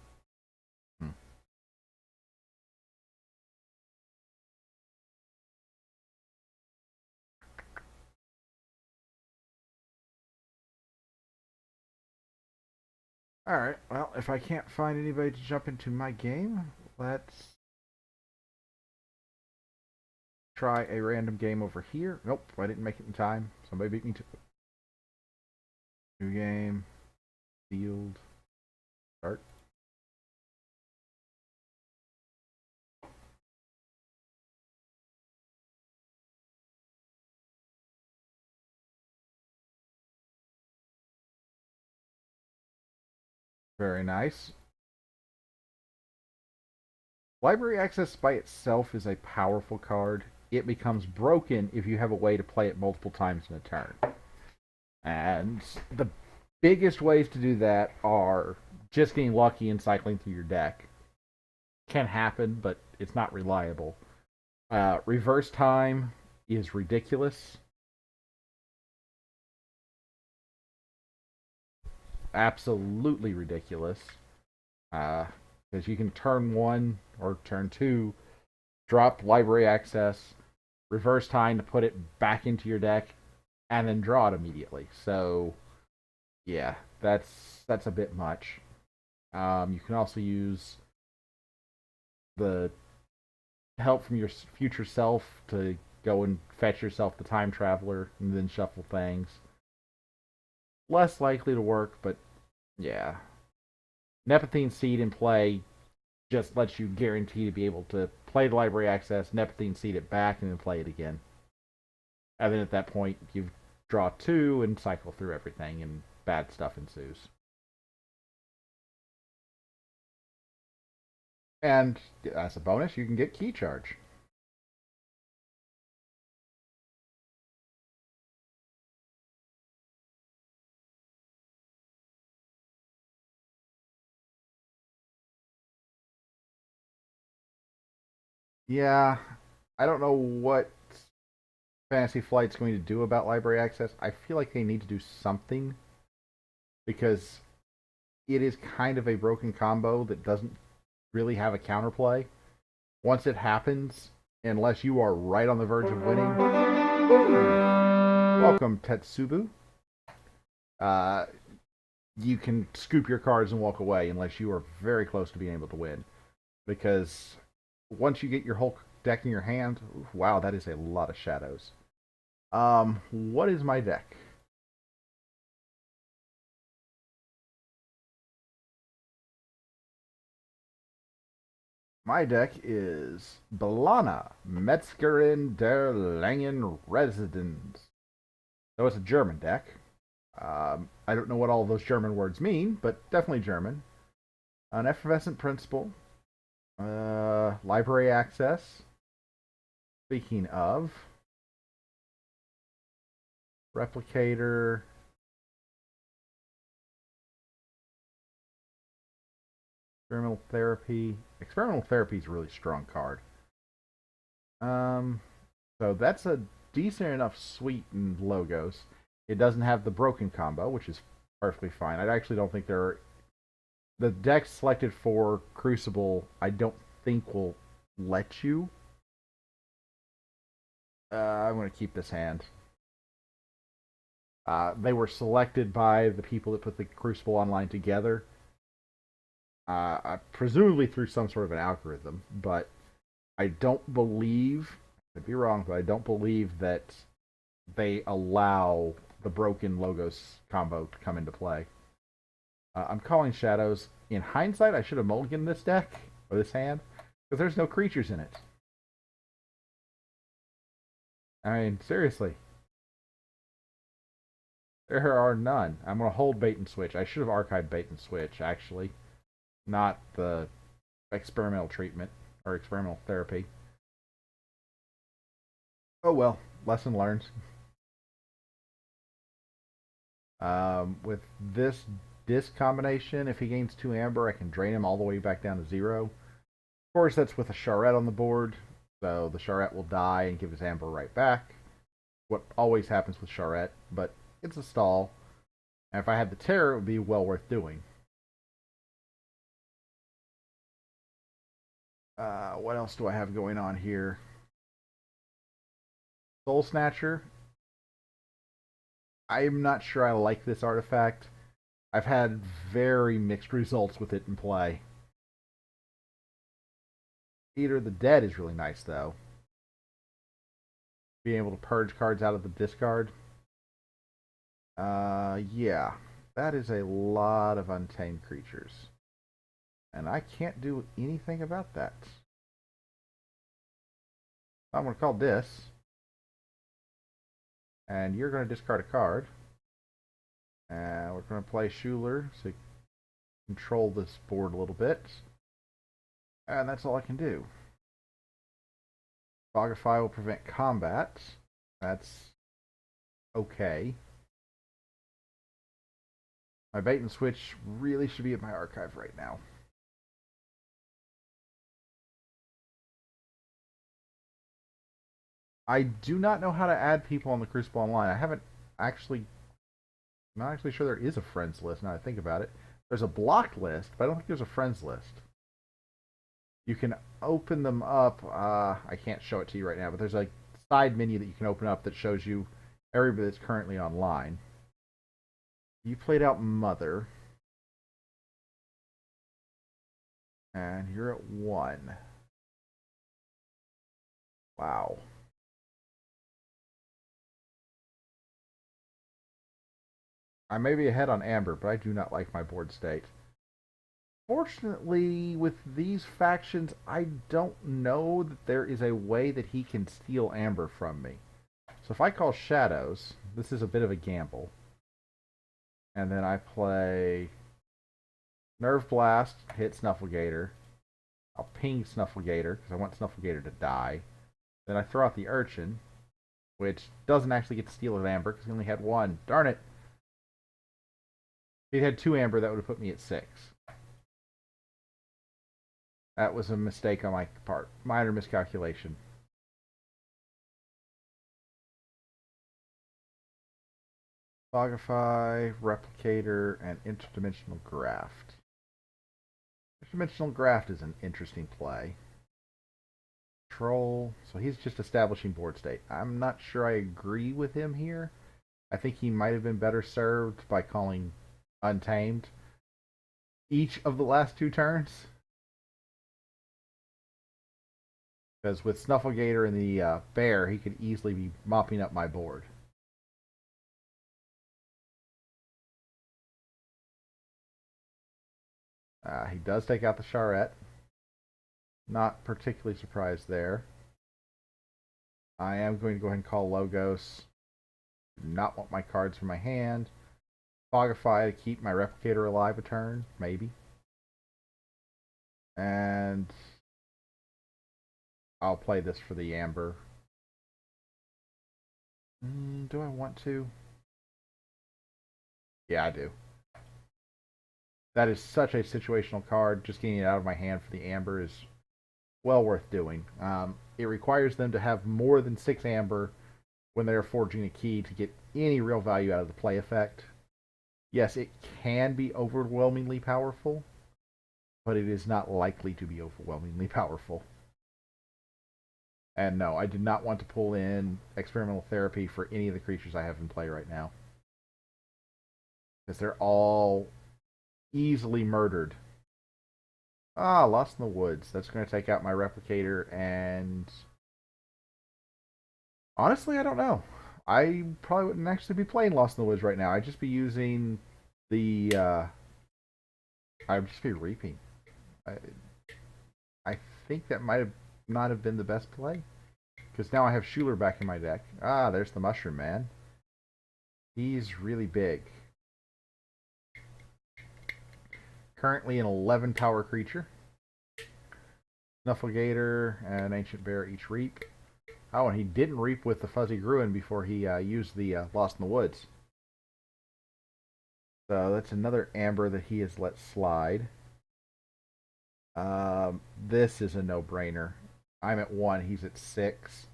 S1: Alright, well, if I can't find anybody to jump into my game, let's try a random game over here. Nope, I didn't make it in time. Somebody beat me to it. New game, field, start. Very nice. Library Access by itself is a powerful card. It becomes broken if you have a way to play it multiple times in a turn. And the biggest ways to do that are just getting lucky and cycling through your deck. Can happen, but it's not reliable. Reverse time is ridiculous. Absolutely ridiculous. Because you can turn one or turn two, drop library access, reverse time to put it back into your deck, and then draw it immediately. So, yeah, that's a bit much. You can also use the help from your future self to go and fetch yourself the time traveler and then shuffle things. Less likely to work, but yeah. Nepentine Seed in play just lets you guarantee to be able to play the library access, Nepentine Seed it back, and then play it again. And then at that point, you draw two and cycle through everything, and bad stuff ensues. And as a bonus, you can get Key Charge. Yeah, I don't know what Fantasy Flight's going to do about library access. I feel like they need to do something because it is kind of a broken combo that doesn't really have a counterplay. Once it happens, unless you are right on the verge of winning, welcome Tetsubu. Uh, you can scoop your cards and walk away unless you are very close to being able to win. Because once you get your whole deck in your hand, wow, that is a lot of shadows. What is my deck? My deck is Belana, Metzgerin der Langen Residence. So it's a German deck. I don't know what all those German words mean, but definitely German. An effervescent principle. Library access. Speaking of, replicator. Experimental therapy. Experimental therapy is a really strong card. Um, so that's a decent enough suite in logos. It doesn't have the broken combo, which is perfectly fine. I actually don't think there are the decks selected for Crucible. I don't think will let you. I'm going to keep this hand. They were selected by the people that put the Crucible online together, presumably through some sort of an algorithm. But I don't believe, I could be wrong, but I don't believe that they allow the broken logos combo to come into play. I'm calling shadows. In hindsight, I should have mulliganed this deck or this hand because there's no creatures in it. I mean, seriously, there are none. I'm gonna hold bait and switch. I should have archived bait and switch actually, not the experimental treatment or experimental therapy. Oh well, lesson learned. With this disc combination, if he gains 2 amber, I can drain him all the way back down to 0. Of course, that's with a charrette on the board, so the charrette will die and give his amber right back. What always happens with charrette, but it's a stall. And if I had the terror, it would be well worth doing. What else do I have going on here? Soul Snatcher. I'm not sure I like this artifact. I've had very mixed results with it in play. Eater of the Dead is really nice, though. Being able to purge cards out of the discard. Yeah. That is a lot of untamed creatures. And I can't do anything about that. I'm going to call this. And you're going to discard a card. And we're going to play Schuler to control this board a little bit. And that's all I can do. Fogify will prevent combat. That's okay. My bait and switch really should be at my archive right now. I do not know how to add people on the Crucible Online. I haven't actually... I'm not actually sure there is a friends list now that I think about it. There's a blocked list, but I don't think there's a friends list. You can open them up. I can't show it to you right now, but there's a side menu that you can open up that shows you everybody that's currently online. You played out Mother. And you're at 1. Wow. I may be ahead on Amber, but I do not like my board state. Fortunately, with these factions, I don't know that there is a way that he can steal Amber from me. So if I call Shadows, this is a bit of a gamble. And then I play Nerve Blast, hit Snufflegator. I'll ping Snufflegator, because I want Snufflegator to die. Then I throw out the Urchin, which doesn't actually get to steal his Amber, because he only had 1. Darn it! If he had 2 Amber, that would have put me at 6. That was a mistake on my part. Minor miscalculation. Fogify, Replicator, and Interdimensional Graft. Interdimensional Graft is an interesting play. Troll. So he's just establishing board state. I'm not sure I agree with him here. I think he might have been better served by calling Untamed each of the last 2 turns. Because with Snufflegator and the Bear, he could easily be mopping up my board. He does take out the Charette. Not particularly surprised there. I am going to go ahead and call Logos. Do not want my cards from my hand. Fogify to keep my Replicator alive a turn, maybe. And I'll play this for the Amber. Do I want to? Yeah, I do. That is such a situational card. Just getting it out of my hand for the Amber is well worth doing. It requires them to have more than 6 Amber when they're forging a key to get any real value out of the play effect. Yes, it can be overwhelmingly powerful, but it is not likely to be overwhelmingly powerful. And no, I did not want to pull in experimental therapy for any of the creatures I have in play right now. Because they're all easily murdered. Lost in the Woods. That's going to take out my Replicator, and honestly, I don't know. I probably wouldn't actually be playing Lost in the Woods right now. I'd just be using the... I'd just be Reaping. I think that might have not have been the best play. Because now I have Schuler back in my deck. There's the Mushroom Man. He's really big. Currently an 11 power creature. Snufflegator and Ancient Bear each reap. Oh, and he didn't reap with the Fuzzy Gruin before he used the Lost in the Woods. So that's another Amber that he has let slide. This is a no-brainer. I'm at 1, he's at 6.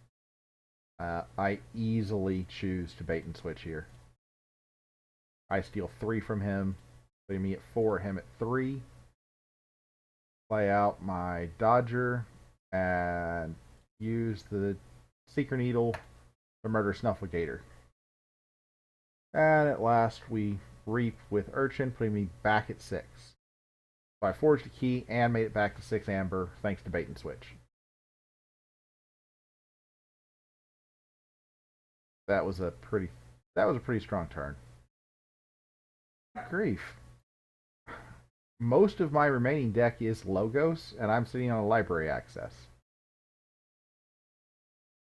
S1: I easily choose to bait and switch here. I steal 3 from him, putting me at 4, him at 3. Play out my Dodger and use the Seeker Needle to murder Snufflegator. And at last we creep with Urchin, putting me back at 6. So I forged a key and made it back to 6 amber thanks to bait and switch. That was a pretty strong turn. Grief. Most of my remaining deck is Logos, and I'm sitting on a library access.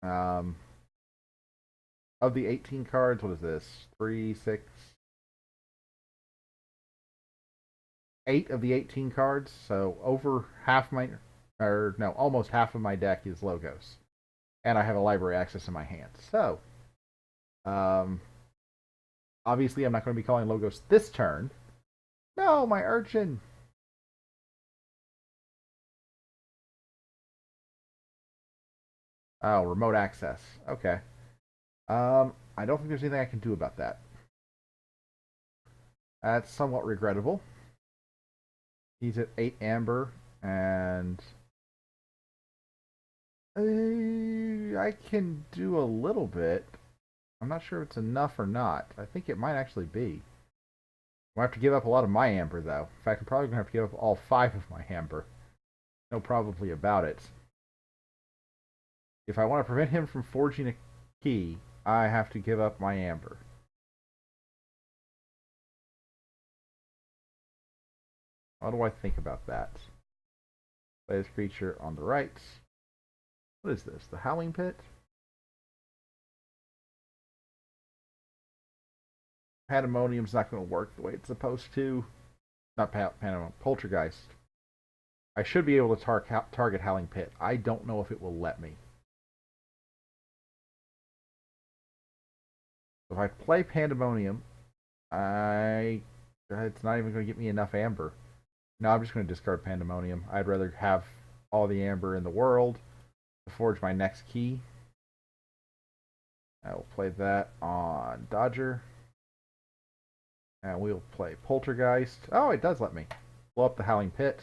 S1: Of the 18 cards, what is this? 3, 6, 8 of the 18 cards. So over half my, or no, almost half of my deck is Logos, and I have a library access in my hand. So, obviously, I'm not going to be calling Logos this turn. No, my Urchin. Oh, remote access. Okay. I don't think there's anything I can do about that. That's somewhat regrettable. He's at 8 amber, and I can do a little bit. I'm not sure if it's enough or not. I think it might actually be. I'll have to give up a lot of my amber, though. In fact, I'm probably going to have to give up all 5 of my amber. No probably about it. If I want to prevent him from forging a key, I have to give up my amber. What do I think about that? Play this creature on the right. What is this? The Howling Pit? Pandemonium's not going to work the way it's supposed to. Not Pandemonium, Poltergeist. I should be able to target Howling Pit. I don't know if it will let me. If I play Pandemonium, it's not even going to get me enough amber. No, I'm just going to discard Pandemonium. I'd rather have all the amber in the world to forge my next key. I will play that on Dodger. And we'll play Poltergeist. Oh, it does let me blow up the Howling Pit.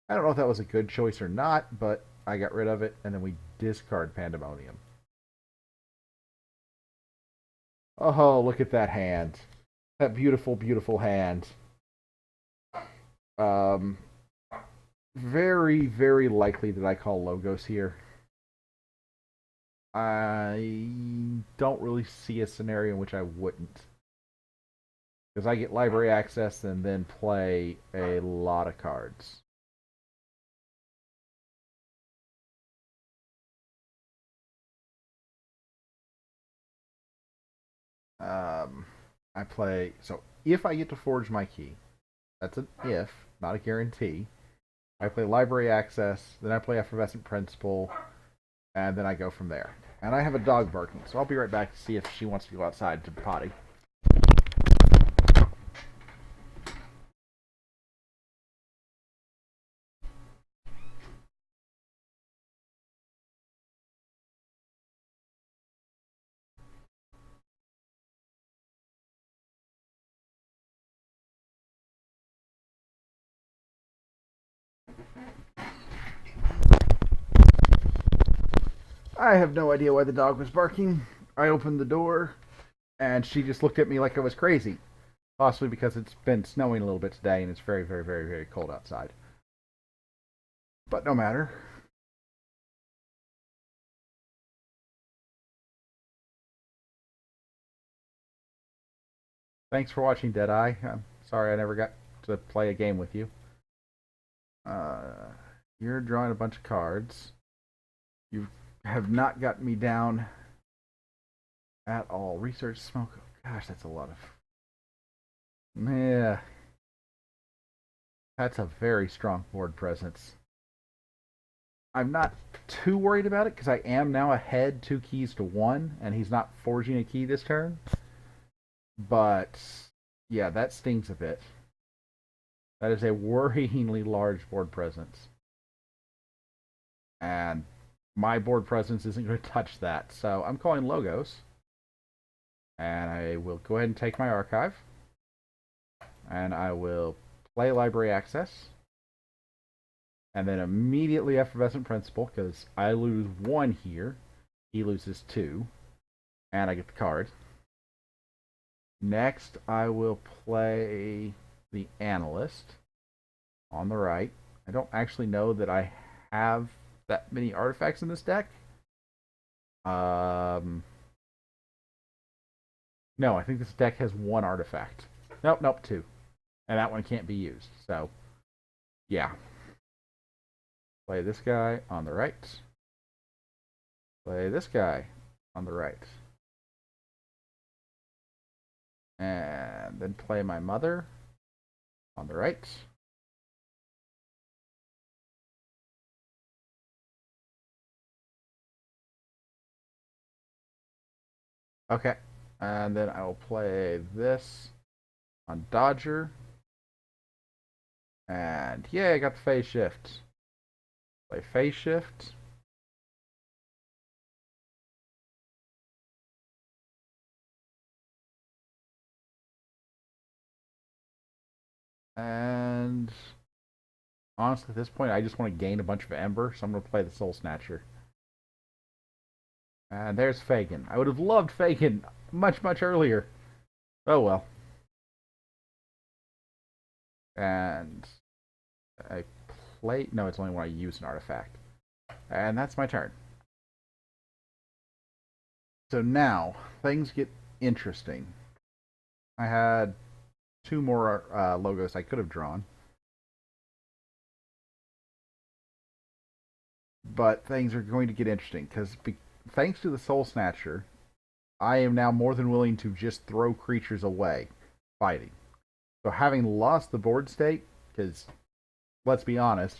S1: I don't know if that was a good choice or not, but I got rid of it, and then we discard Pandemonium. Oh, look at that hand. That beautiful, beautiful hand. Very, very likely that I call Logos here. I don't really see a scenario in which I wouldn't. Because I get library access and then play a lot of cards. I play, so if I get to forge my key, that's an if, not a guarantee. I play library access, then I play effervescent principle, and then I go from there. And I have a dog barking, so I'll be right back to see if she wants to go outside to potty. I have no idea why the dog was barking. I opened the door, and she just looked at me like I was crazy. Possibly because it's been snowing a little bit today, and it's very, very, very, very cold outside. But no matter. Thanks for watching, Deadeye. I'm sorry I never got to play a game with you. You're drawing a bunch of cards. You have not gotten me down at all. Research smoke. Gosh, that's a lot of. Yeah. That's a very strong board presence. I'm not too worried about it because I am now ahead 2 keys to 1, and he's not forging a key this turn. But yeah, that stings a bit. That is a worryingly large board presence. And my board presence isn't going to touch that. So I'm calling Logos. And I will go ahead and take my archive. And I will play Library Access. And then immediately Effervescent Principle, because I lose 1 here. He loses 2. And I get the card. Next, I will play the Analyst on the right. I don't actually know that I have that many artifacts in this deck. Um, no, I think this deck has one artifact. Nope, nope, two. And that one can't be used. So, yeah. Play this guy on the right. Play this guy on the right. And then play my mother on the right. Okay. And then I will play this on Dodger. And yeah, I got the phase shift. Play phase shift. And honestly, at this point, I just want to gain a bunch of Ember, so I'm going to play the Soul Snatcher. And there's Fagin. I would have loved Fagin much, much earlier. Oh well. And I play. No, it's only when I use an artifact. And that's my turn. So now, things get interesting. I had two more logos I could have drawn. But things are going to get interesting because thanks to the Soul Snatcher, I am now more than willing to just throw creatures away fighting. So having lost the board state, because let's be honest,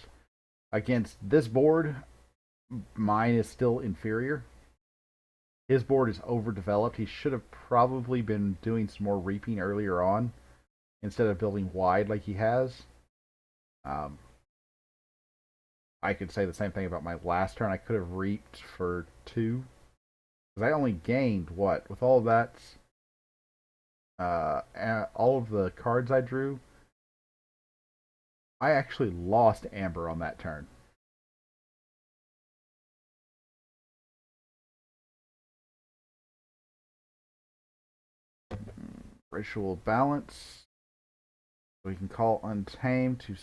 S1: against this board, mine is still inferior. His board is overdeveloped. He should have probably been doing some more reaping earlier on instead of building wide like he has. Um, I could say the same thing about my last turn. I could have reaped for 2. Because I only gained what? With all of that, all of the cards I drew, I actually lost Amber on that turn. Ritual Balance. We can call Untamed to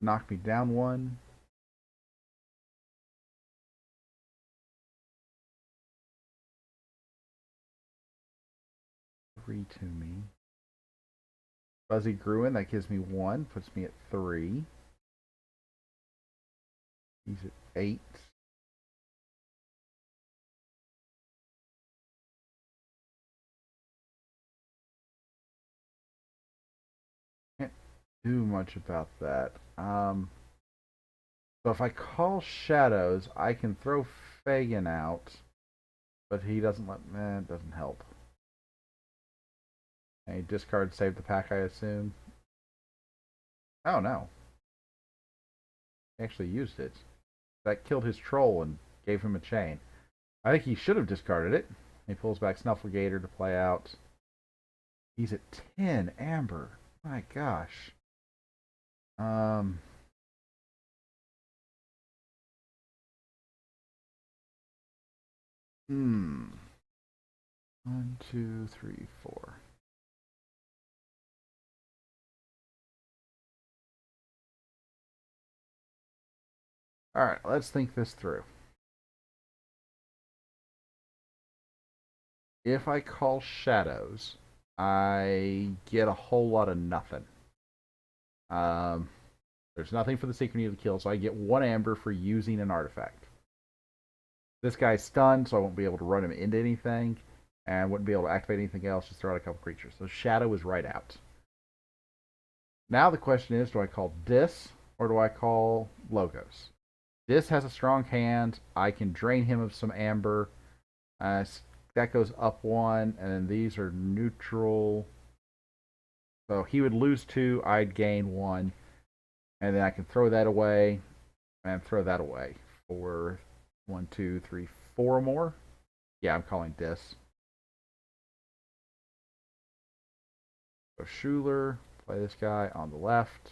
S1: knock me down 1. Three to me. Fuzzy Gruin, that gives me 1, puts me at 3. He's at 8. Can't do much about that. So if I call Shadows, I can throw Fagin out, but he doesn't let me. It doesn't help. And he discard save the pack, I assume. Oh no. He actually used it. That killed his troll and gave him a chain. I think he should have discarded it. He pulls back Snufflegator to play out. He's at 10 Amber. My gosh. Um. Hmm. 1, 2, 3, 4. All right, let's think this through. If I call Shadows, I get a whole lot of nothing. Um, there's nothing for the Secret Needle to kill, so I get 1 Amber for using an artifact. This guy's stunned, so I won't be able to run him into anything, and wouldn't be able to activate anything else, just throw out a couple creatures. So Shadow is right out. Now the question is, do I call Dis, or do I call Logos? Dis has a strong hand. I can drain him of some Amber. That goes up 1, and then these are neutral. So he would lose 2, I'd gain 1, and then I can throw that away and throw that away for 1, 2, 3, 4 more. Yeah, I'm calling Dis. So Schuler, play this guy on the left.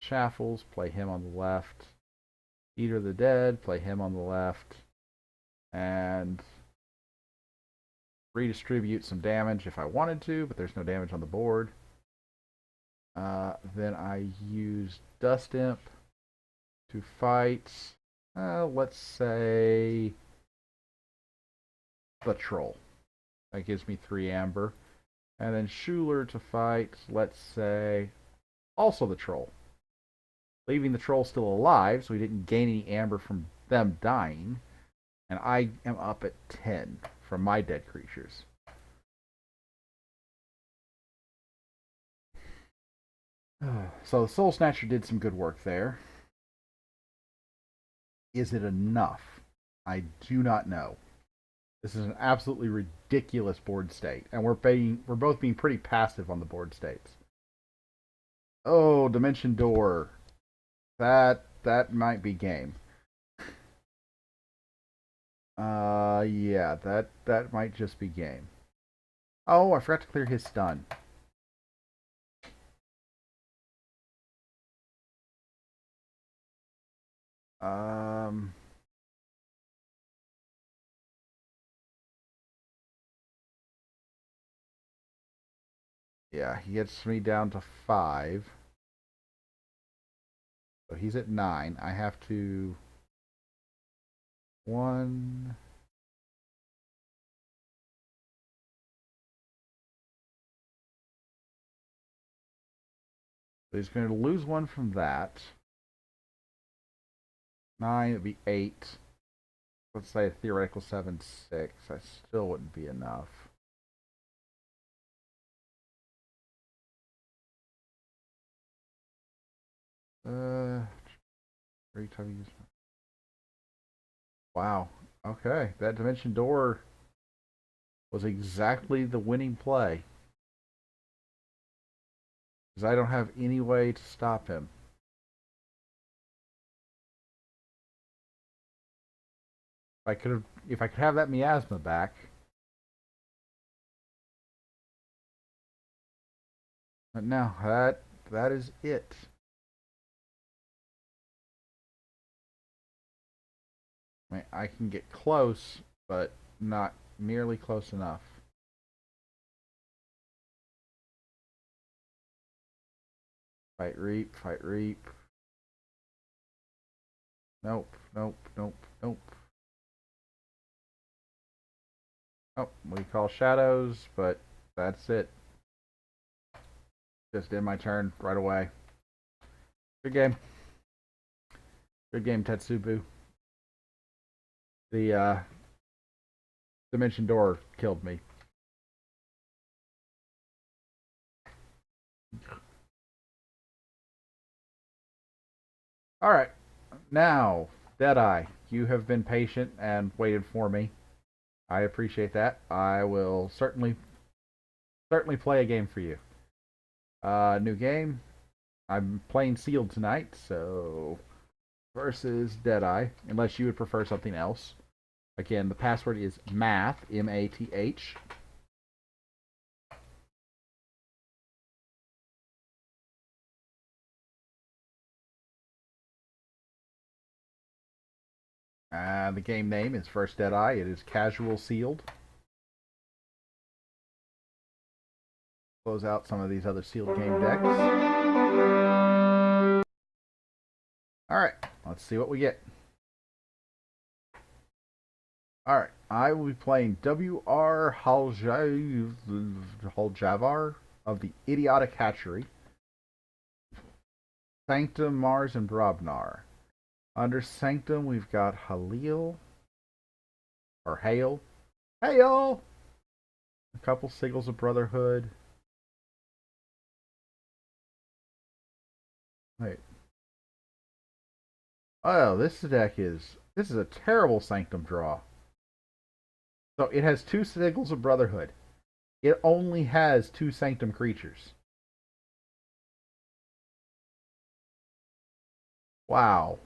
S1: Shaffles, play him on the left. Eater of the Dead, play him on the left. And redistribute some damage if I wanted to, but there's no damage on the board. Then I use Dust Imp to fight, let's say, the Troll. That gives me 3 amber. And then Schuler to fight, let's say, also the Troll. Leaving the Troll still alive, so he didn't gain any amber from them dying. And I am up at 10 from my dead creatures. So the Soul Snatcher did some good work there. Is it enough? I do not know. This is an absolutely ridiculous board state, and we're both being pretty passive on the board states. Oh, Dimension Door. That might be game. Yeah, that might just be game. Oh, I forgot to clear his stun. Yeah, he gets me down to 5. So he's at 9. I have to 1. So he's going to lose 1 from that. 9 would be 8. Let's say a theoretical 7, 6. I still wouldn't be enough. Every time you use. Wow. Okay, that Dimension Door was exactly the winning play. Because I don't have any way to stop him. If I could have that miasma back. But no, that is it. I mean, I can get close, but not nearly close enough. Fight Reap, Fight Reap. Nope, nope, nope, nope. Oh, we call shadows, but that's it. Just end my turn right away. Good game. Good game, Tetsubu. The Dimension Door killed me. Alright. Now, Deadeye, you have been patient and waited for me. I appreciate that. I will certainly play a game for you. New game. I'm playing Sealed tonight, so versus Deadeye, unless you would prefer something else. Again, the password is math, M-A-T-H. The game name is First Deadeye. It is casual sealed. Close out some of these other sealed game decks. Alright, let's see what we get. Alright, I will be playing W.R. Haljavar of the Idiotic Hatchery. Sanctum, Mars, and Brobnar. Under Sanctum, we've got Halil. Or Hale. Hale! A couple Sigils of Brotherhood. Wait. Oh, this is a terrible Sanctum draw. So it has 2 Sigils of Brotherhood. It only has 2 Sanctum creatures. Wow.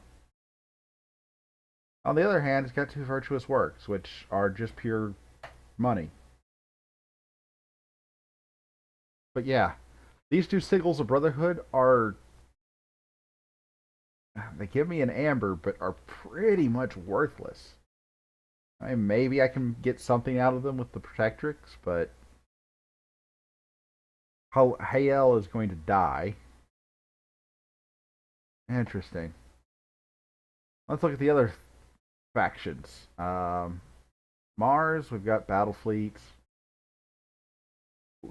S1: On the other hand, it's got 2 Virtuous Works, which are just pure money. But yeah, these 2 Sigils of Brotherhood are... They give me an amber, but are pretty much worthless. Maybe I can get something out of them with the Protectrix, but Hayel is going to die. Interesting. Let's look at the other factions. Mars, we've got battle fleets.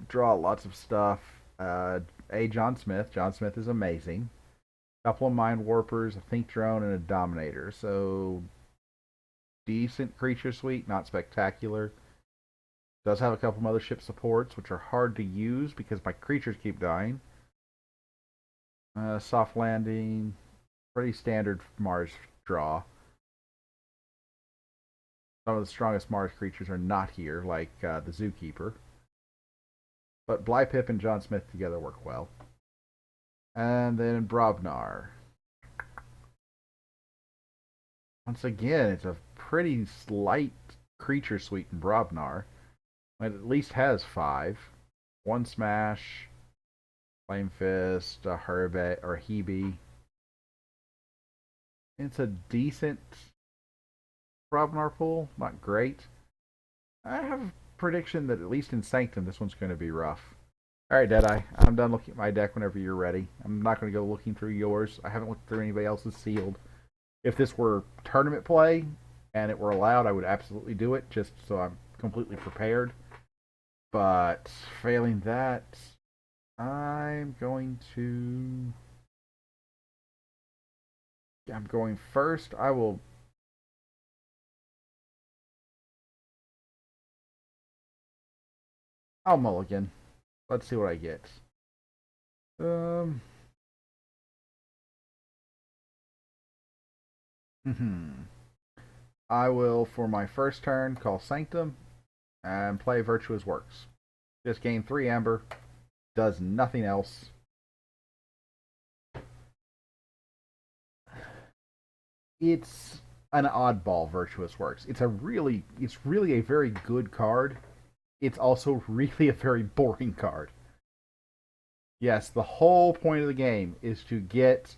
S1: Draw lots of stuff. John Smith. John Smith is amazing. Couple of Mind Warpers, a Think Drone, and a Dominator. So decent creature suite, not spectacular. Does have a couple mothership supports, which are hard to use because my creatures keep dying. Soft landing, pretty standard Mars draw. Some of the strongest Mars creatures are not here, like the Zookeeper. But Blypip and John Smith together work well. And then Brobnar. Once again, it's a pretty slight creature suite in Brobnar. It at least has 5. 1 Smash, Flame Fist, a Herbet, or Hebe. It's a decent Brobnar pool. Not great. I have a prediction that at least in Sanctum, this one's going to be rough. Alright, Deadeye. I'm done looking at my deck whenever you're ready. I'm not going to go looking through yours. I haven't looked through anybody else's sealed. If this were tournament play and it were allowed, I would absolutely do it just so I'm completely prepared. But failing that, I'm going first. I'll mulligan. Let's see what I get. I will, for my first turn, call Sanctum and play Virtuous Works. Just gain 3 amber. Does nothing else. It's an oddball Virtuous Works. It's really a very good card. It's also really a very boring card. Yes, the whole point of the game is to get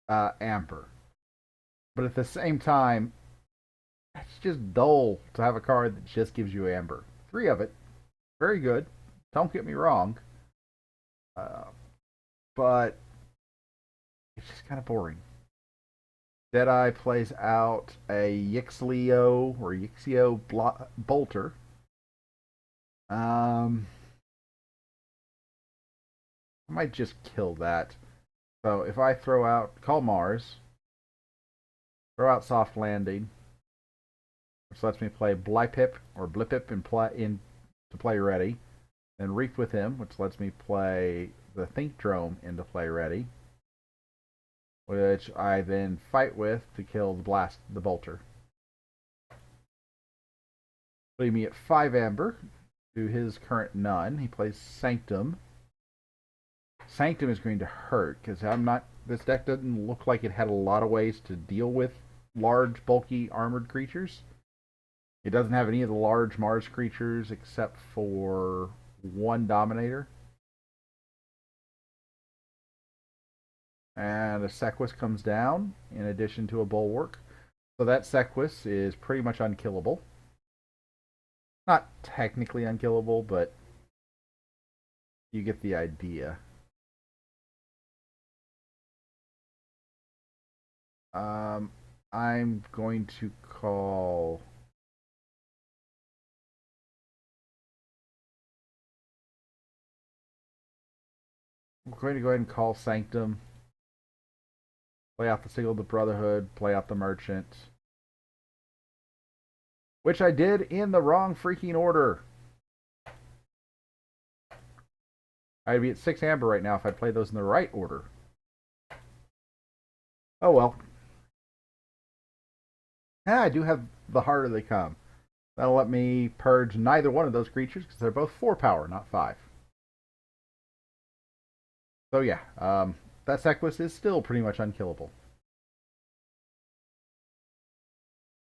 S1: amber. But at the same time, it's just dull to have a card that just gives you amber. 3 of it. Very good. Don't get me wrong. But it's just kind of boring. Deadeye plays out a Yixleo or Yixio Bolter. I might just kill that. So if I throw out Call Mars, throw out Soft Landing, which lets me play Blypip or Blipip to play ready, then Reef with him, which lets me play the Think Drone into play ready, which I then fight with to kill the Bolter. Putting me at 5 amber to his current none. He plays Sanctum. Sanctum is going to hurt because this deck doesn't look like it had a lot of ways to deal with large, bulky, armored creatures. It doesn't have any of the large Mars creatures except for 1 Dominator. And a Sequus comes down in addition to a Bulwark. So that Sequus is pretty much unkillable. Not technically unkillable, but you get the idea. I'm going to call... We're going to go ahead and call Sanctum. Play out the Seal of the Brotherhood. Play out the Merchant. Which I did in the wrong freaking order. I'd be at 6 amber right now if I played those in the right order. Oh well. I do have the Harder They Come. That'll let me purge neither one of those creatures because they're both 4 power, not 5. So yeah, that Sequus is still pretty much unkillable.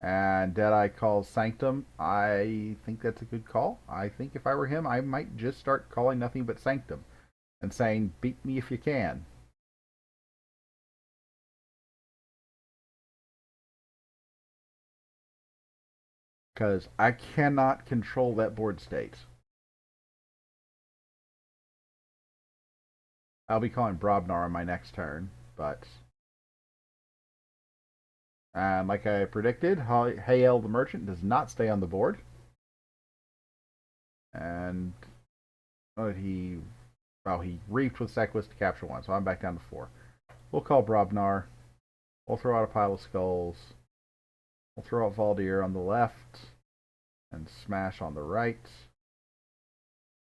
S1: And Deadeye calls Sanctum. I think that's a good call. I think if I were him, I might just start calling nothing but Sanctum and saying, beat me if you can. because I cannot control that board state. I'll be calling Brobnar on my next turn, but like I predicted, Hael the Merchant does not stay on the board, and he reaped with Sequus to capture one, so I'm back down to 4. We'll call Brobnar. We'll throw out a pile of skulls. We'll throw out Valdir on the left and smash on the right.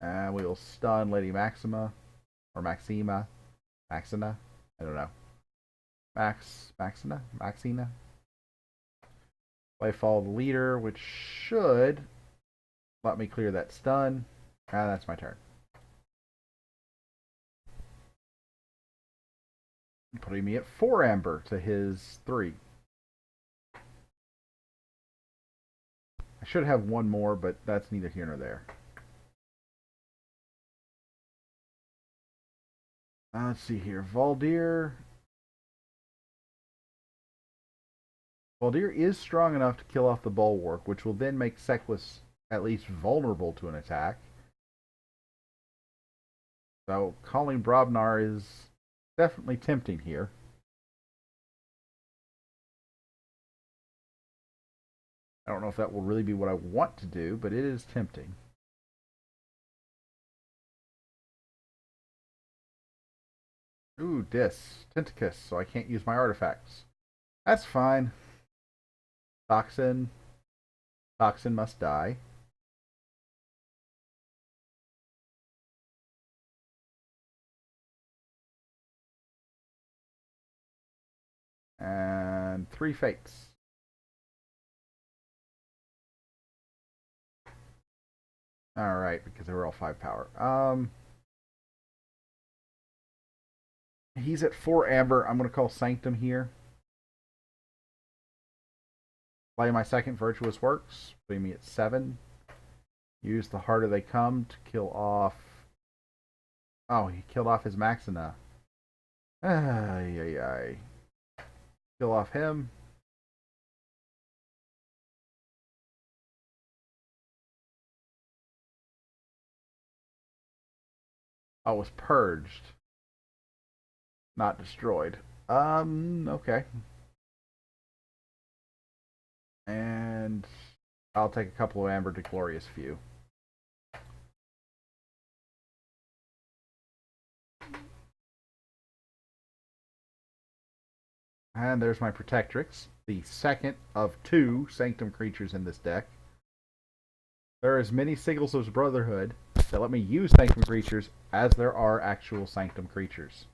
S1: And we will stun Lady Maxima. Or Maxima. Maxina? I don't know. Maxina? Play Follow the Leader, which should let me clear that stun. And that's my turn. Putting me at 4 amber to his 3. I should have one more, but that's neither here nor there. Let's see here. Valdir is strong enough to kill off the Bulwark, which will then make Sequus at least vulnerable to an attack. So calling Brobnar is definitely tempting here. I don't know if that will really be what I want to do, but it is tempting. Ooh, Tentacus, so I can't use my artifacts. That's fine. Toxin must die. And 3 fates. Alright, because they were all 5 power. He's at 4 amber. I'm going to call Sanctum here. Play my second Virtuous Works. Putting me at 7. Use the Harder They Come to kill off... Oh, he killed off his Maxina. Ay. Kill off him. Oh, it was purged. Not destroyed. Okay. And I'll take a couple of amber to Glorious Few. And there's my Protectrix, the second of 2 Sanctum creatures in this deck. There are as many Sigils of Brotherhood that let me use Sanctum creatures as there are actual Sanctum creatures.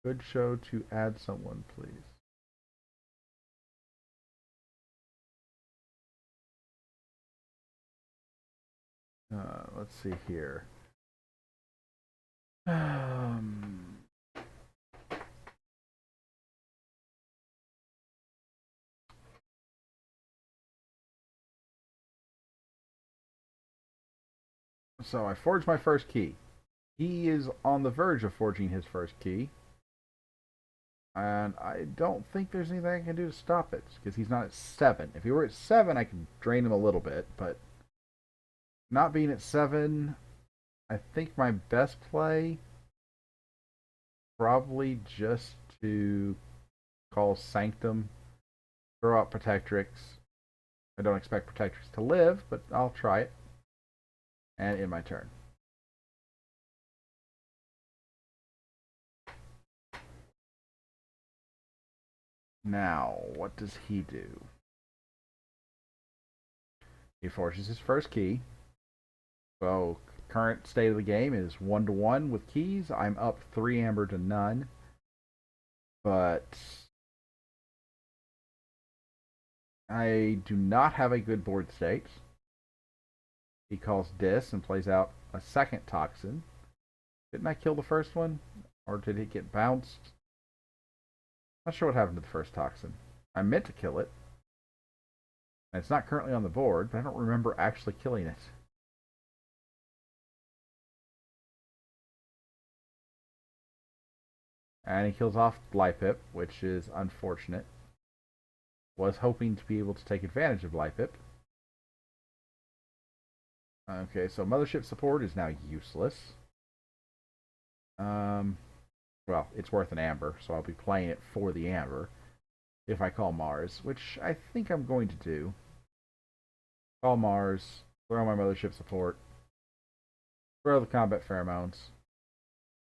S1: Good show to add someone, please. Let's see here. So I forged my first key. He is on the verge of forging his first key. And I don't think there's anything I can do to stop it, because he's not at 7. If he were at 7, I could drain him a little bit, but not being at 7, I think my best play probably just to call Sanctum, throw out Protectrix. I don't expect Protectrix to live, but I'll try it. And end my turn. Now, what does he do? He forges his first key. So, current state of the game is 1-1 with keys. I'm up 3 amber to none. But I do not have a good board state. He calls Dis and plays out a second Toxin. Didn't I kill the first one? Or did it get bounced? Not sure what happened to the first Toxin. I meant to kill it. And it's not currently on the board, but I don't remember actually killing it. And he kills off Blypip, which is unfortunate. Was hoping to be able to take advantage of Blypip. Okay, so Mothership support is now useless. Well, it's worth an amber, so I'll be playing it for the amber if I call Mars, which I think I'm going to do. Call Mars, throw my Mothership support, throw the Combat Pheromones,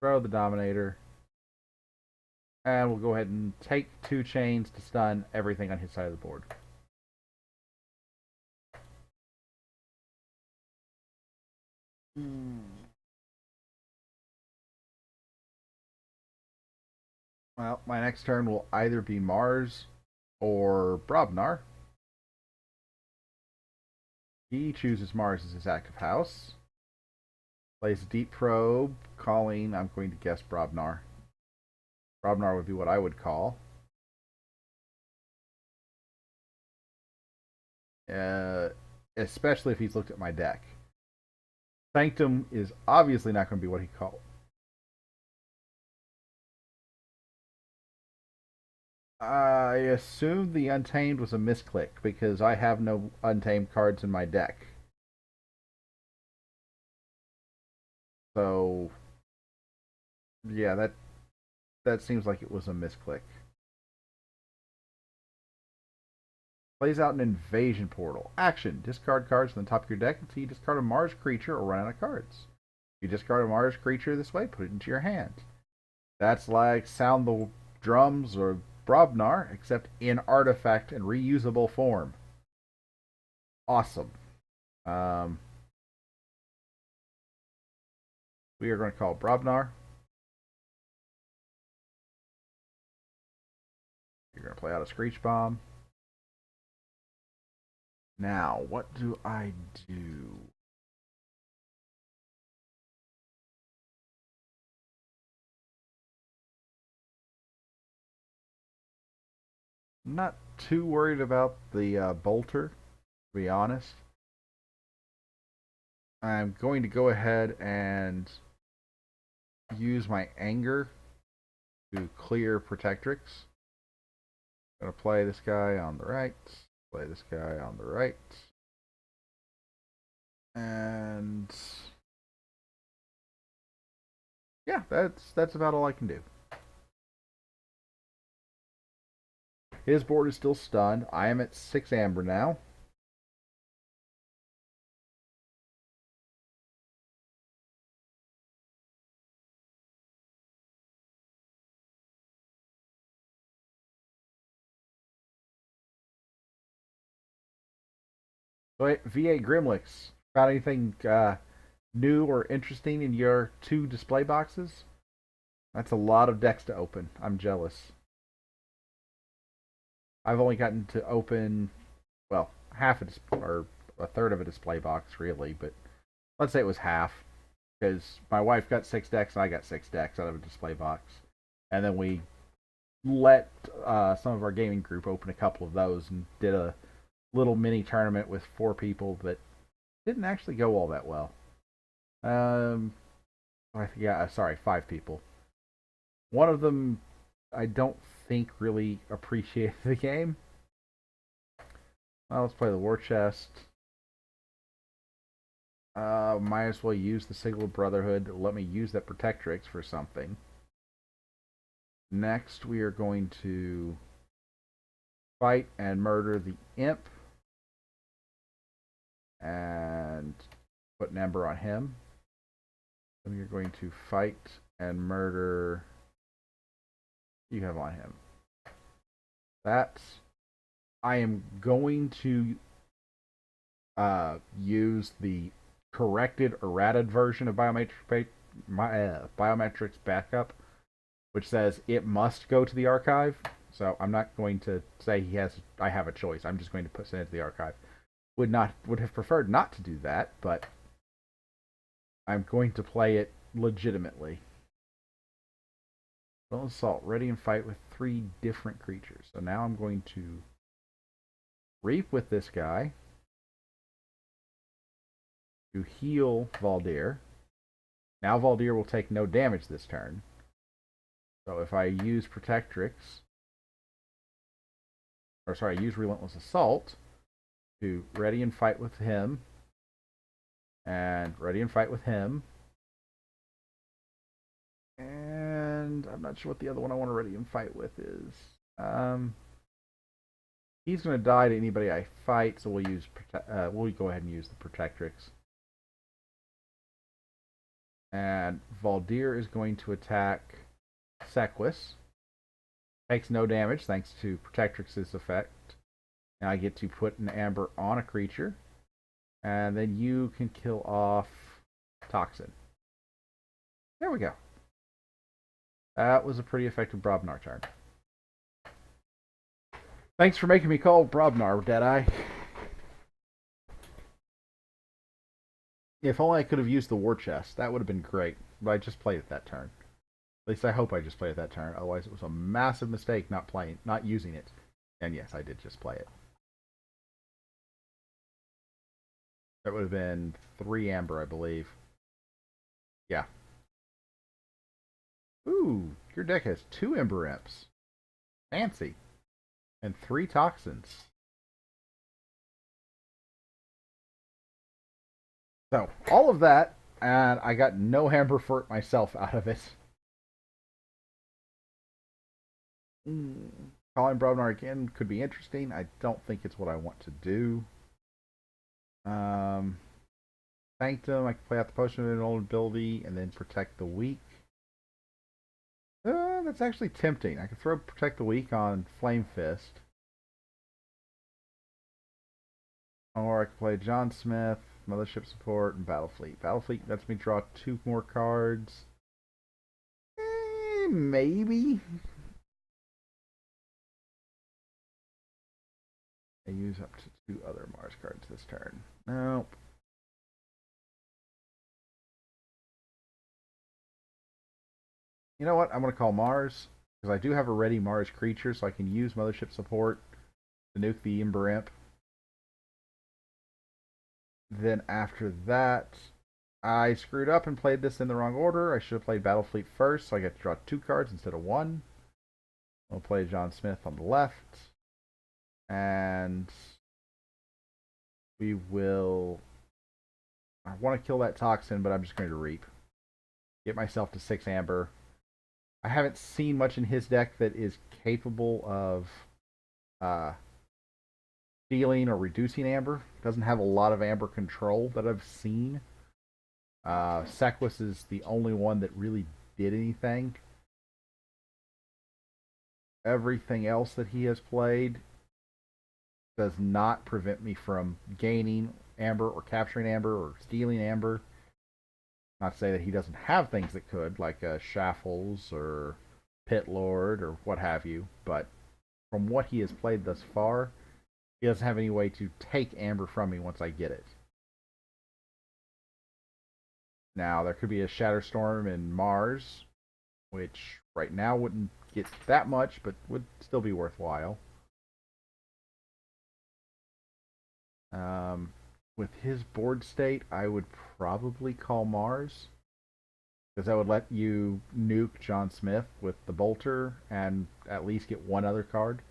S1: throw the Dominator, and we'll go ahead and take 2 chains to stun everything on his side of the board. Well, my next turn will either be Mars or Brobnar. He chooses Mars as his active house. Plays a Deep Probe, calling, I'm going to guess Brobnar. Brobnar would be what I would call. Especially if he's looked at my deck. Sanctum is obviously not going to be what he called. I assumed the Untamed was a misclick because I have no Untamed cards in my deck. So, yeah, that seems like it was a misclick. Plays out an Invasion Portal. Action. Discard cards from the top of your deck until you discard a Mars creature or run out of cards. You discard a Mars creature this way, put it into your hand. That's like Sound the Drums or Brobnar, except in artifact and reusable form. Awesome. We are going to call Brobnar. You're going to play out a Screech Bomb. Now, what do I do? I'm not too worried about the bolter, to be honest. I'm going to go ahead and use my anger to clear Protectrix. I'm going to play this guy on the right, play this guy on the right. And yeah, that's about all I can do. His board is still stunned. I am at 6 amber now. Wait, V8 Grimlix. Found anything new or interesting in your 2 display boxes? That's a lot of decks to open. I'm jealous. I've only gotten to open, well, half or a third of a display box, really, but let's say it was half, because my wife got 6 decks and I got 6 decks out of a display box. And then we let some of our gaming group open a couple of those and did a little mini tournament with 4 people that didn't actually go all that well. Sorry, 5 people. One of them I don't think really appreciated the game. Well, let's play the War Chest. Might as well use the Signal Brotherhood to let me use that Protectrix for something. Next, we are going to fight and murder the Imp. And put an Ember on him. Then we are going to fight and murder you have on him. I am going to use the corrected, errated version of Biometrics Backup, which says it must go to the archive. So I'm not going to say I have a choice. I'm just going to send it to the archive. Would have preferred not to do that, but I'm going to play it legitimately. Well, assault, ready and fight with 3 different creatures. So now I'm going to reap with this guy to heal Valdir. Now Valdir will take no damage this turn. So if I use Protectrix, or sorry, I use Relentless Assault to ready and fight with him, and ready and fight with him, and I'm not sure what the other one I want to ready and fight with is. He's going to die to anybody I fight, so we'll go ahead and use the Protectrix. And Valdir is going to attack Sequus. Takes no damage thanks to Protectrix's effect. Now I get to put an Amber on a creature. And then you can kill off Toxin. There we go. That was a pretty effective Brobnar turn. Thanks for making me call Brobnar, Deadeye. If only I could have used the War Chest. That would have been great. But I just played it that turn. At least I hope I just played it that turn. Otherwise it was a massive mistake not using it. And yes, I did just play it. That would have been 3 Amber, I believe. Yeah. Ooh, your deck has 2 Ember Imps. Fancy. And 3 Toxins. So, all of that, and I got no Amber for it myself out of it. Calling Brobnar again could be interesting. I don't think it's what I want to do. Sanctum, I can play out the Potion of Invulnerability and then Protect the Weak. That's actually tempting. I could throw Protect the Weak on Flame Fist. Or I could play John Smith, Mothership Support, and Battlefleet. Battlefleet lets me draw 2 more cards. Maybe. I use up to 2 other Mars cards this turn. Nope. You know what? I'm going to call Mars, because I do have a ready Mars creature, so I can use Mothership Support to nuke the Ember Imp. Then after that, I screwed up and played this in the wrong order. I should have played Battlefleet first, so I get to draw 2 cards instead of 1. I'll play John Smith on the left. And we will... I want to kill that Toxin, but I'm just going to Reap. Get myself to 6 Amber. I haven't seen much in his deck that is capable of stealing or reducing Amber. Doesn't have a lot of Amber control that I've seen. Sequus is the only one that really did anything. Everything else that he has played does not prevent me from gaining Amber or capturing Amber or stealing Amber. Not to say that he doesn't have things that could, like Shaffles or Pit Lord or what have you, but from what he has played thus far, he doesn't have any way to take Amber from me once I get it. Now, there could be a Shatterstorm in Mars, which right now wouldn't get that much, but would still be worthwhile. With his board state, I would probably call Mars, because that would let you nuke John Smith with the Bolter and at least get 1 other card.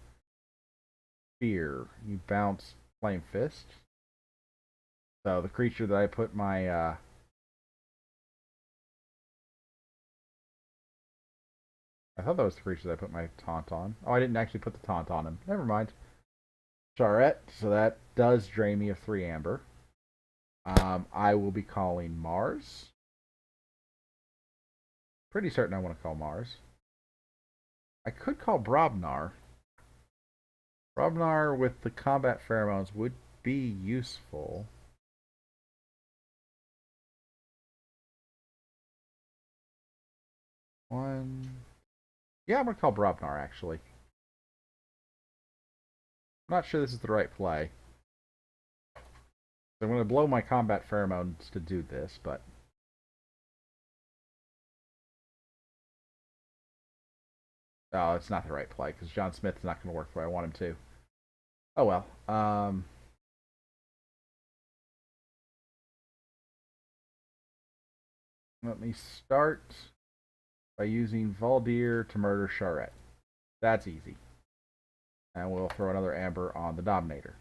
S1: Fear. You bounce Flame Fist. So the creature that I put my... I thought that was the creature that I put my taunt on. Oh, I didn't actually put the taunt on him. Never mind. Charette. So that does drain me of 3 Amber. I will be calling Mars. Pretty certain I want to call Mars. I could call Brobnar. Brobnar with the combat pheromones would be useful. One. Yeah, I'm going to call Brobnar, actually. I'm not sure this is the right play. I'm going to blow my combat pheromones to do this, but... Oh, it's not the right play, because John Smith's not going to work the way I want him to. Oh well. Let me start by using Valdir to murder Charette. That's easy. And we'll throw another Amber on the Dominator.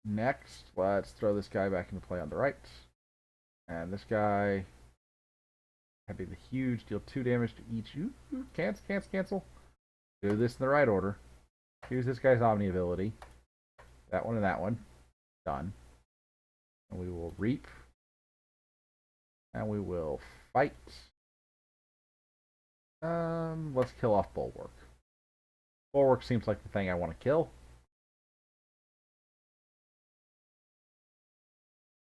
S1: Next, let's throw this guy back into play on the right. And this guy, Heavy the Huge, deal 2 damage to each. Ooh, cancel. Do this in the right order. Use this guy's Omni ability. That one and that one. Done. And we will reap. And we will fight. Let's kill off Bulwark. Bulwark seems like the thing I want to kill.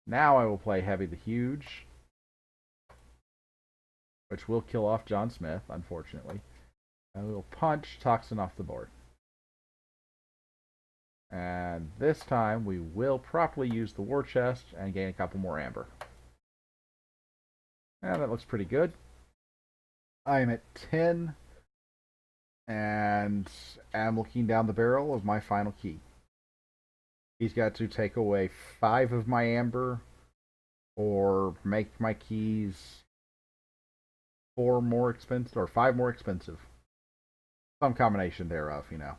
S1: Now I will play Heavy the Huge, which will kill off John Smith, unfortunately. And we will punch Toxin off the board. And this time we will properly use the War Chest and gain a couple more Amber. And that looks pretty good. I am at 10 and am looking down the barrel of my final key. He's got to take away 5 of my Amber or make my keys 4 more expensive or 5 more expensive. Some combination thereof, you know.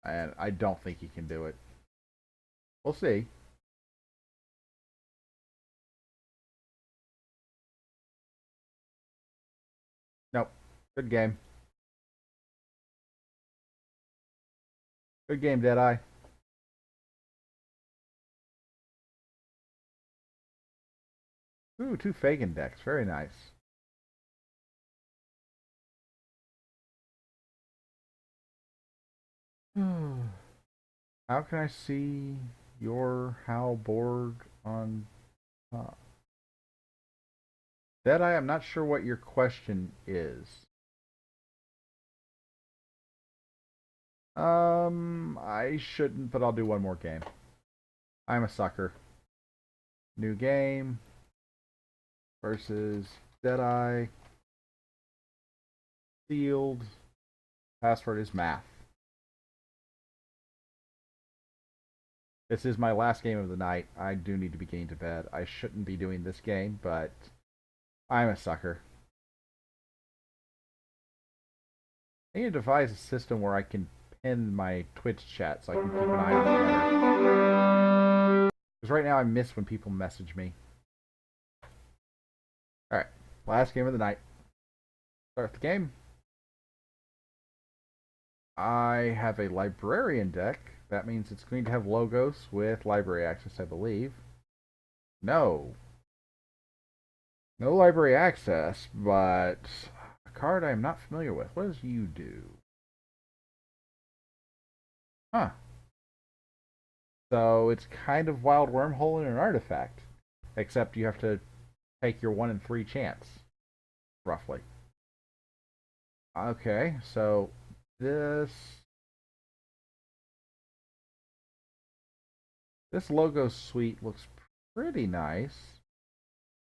S1: And I don't think he can do it. We'll see. Nope. Good game. Good game, Deadeye. Ooh, 2 Fagin decks. Very nice. How can I see your Howl board on top? Deadeye, I'm not sure what your question is. I shouldn't, but I'll do one more game. I'm a sucker. New game versus Deadeye. Sealed. Password is math. This is my last game of the night. I do need to be getting to bed. I shouldn't be doing this game, but I'm a sucker. I need to devise a system where I can pin my Twitch chat so I can keep an eye on it. Because right now I miss when people message me. Alright, last game of the night. Start the game. I have a Librarian deck. That means it's going to have Logos with library access, I believe. No. No library access, but a card I'm not familiar with. What does you do? Huh. So it's kind of Wild Wormhole in an artifact. Except you have to take your 1 in 3 chance. Roughly. Okay, so this logo suite looks pretty nice.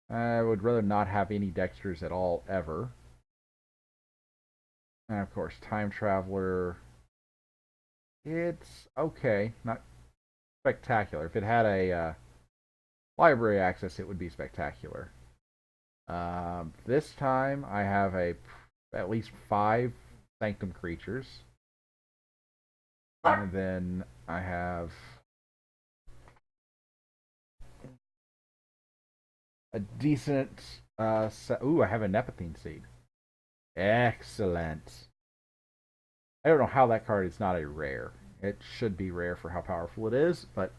S1: I would rather not have any Dexters at all, ever. And of course, Time Traveler. It's okay, not spectacular. If it had a library access, it would be spectacular. This time, I have at least 5 Sanctum creatures. And then I have a decent ooh, I have a Nepentine Seed. Excellent. I don't know how that card is not a rare. It should be rare for how powerful it is, but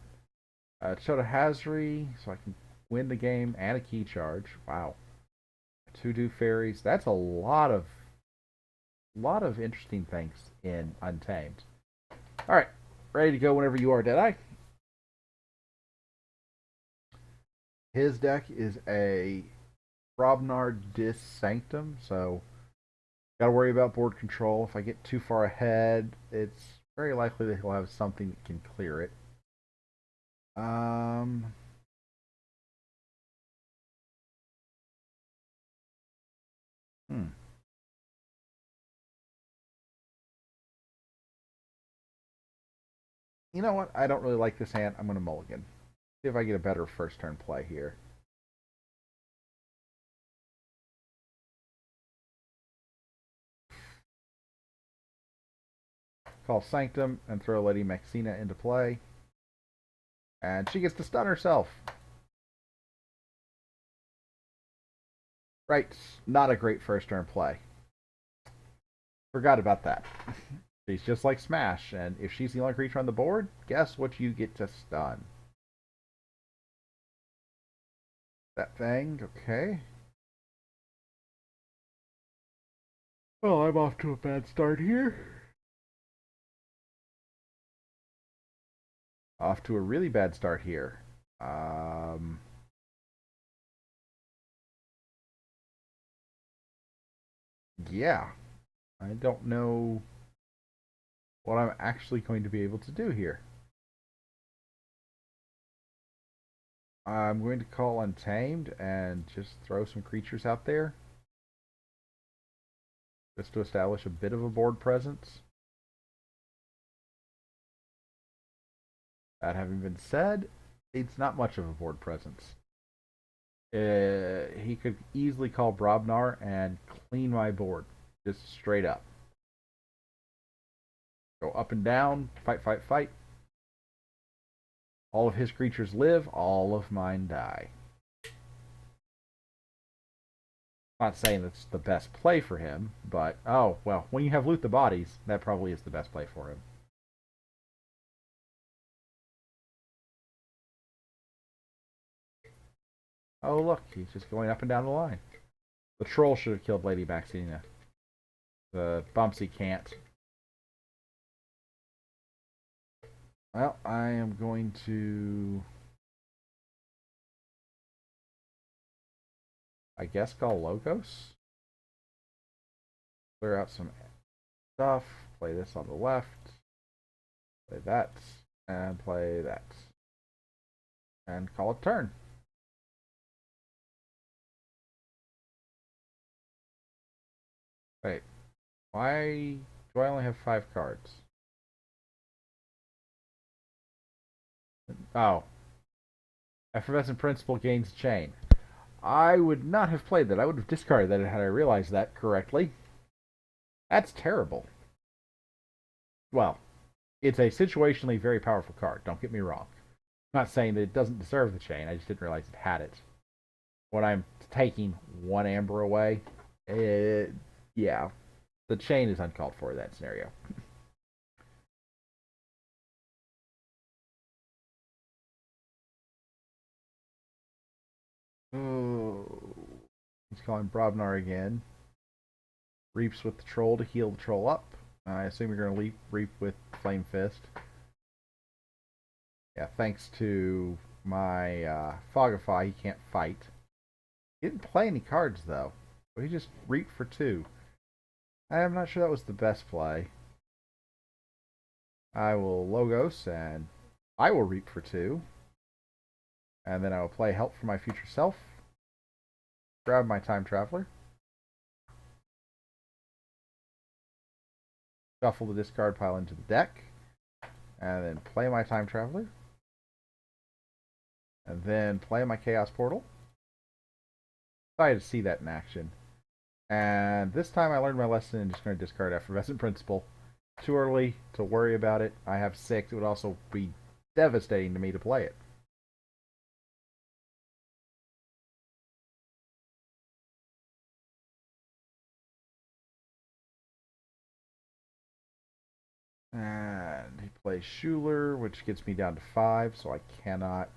S1: Chota Hazri, so I can win the game, and a key charge. Wow. 2 do fairies. That's a lot of interesting things in Untamed. Alright, ready to go whenever you are, Deadeye. His deck is a Robnar Dis Sanctum, so gotta worry about board control. If I get too far ahead, it's very likely that he'll have something that can clear it. You know what? I don't really like this hand. I'm going to mulligan. See if I get a better first turn play here. call Sanctum and throw Lady Maxina into play. And she gets to stun herself. Right, not a great first turn play. Forgot about that. She's just like Smash, and if she's the only creature on the board, guess what you get to stun? That thing, okay. Well, I'm off to a bad start here. Off to a really bad start here. Yeah. I don't know what I'm actually going to be able to do here. I'm going to call Untamed and just throw some creatures out there. Just to establish a bit of a board presence. That having been said, it's not much of a board presence. He could easily call Brobnar and clean my board. Just straight up. Go up and down, fight, fight, fight. All of his creatures live, all of mine die. I'm not saying that's the best play for him, but oh, well, when you have Loot the Bodies, that probably is the best play for him. Oh, look, he's just going up and down the line. The troll should have killed Lady Maxina. The Bumpsy can't. Well, I am going to, I guess, call Logos. Clear out some stuff. Play this on the left. Play that. And play that. And call it turn. Wait. Why do I only have 5 cards? Oh. Effervescent Principle gains chain. I would not have played that. I would have discarded that had I realized that correctly. That's terrible. Well, it's a situationally very powerful card. Don't get me wrong. I'm not saying that it doesn't deserve the chain. I just didn't realize it had it. When I'm taking 1 amber away, yeah, the chain is uncalled for in that scenario. Oh, he's calling Brobnar again. Reaps with the troll to heal the troll up. I assume you're going to reap with Flame Fist. Yeah, thanks to my Fogify, he can't fight. He didn't play any cards, though. But he just reaped for 2. I'm not sure that was the best play. I will Logos, and I will reap for 2. And then I will play Help for my future self. Grab my Time Traveler. Shuffle the discard pile into the deck. And then play my Time Traveler. And then play my Chaos Portal. Excited to see that in action. And this time I learned my lesson and just going to discard Effervescent Principle. Too early to worry about it. I have 6. It would also be devastating to me to play it. And he plays Schuler, which gets me down to 5, so I cannot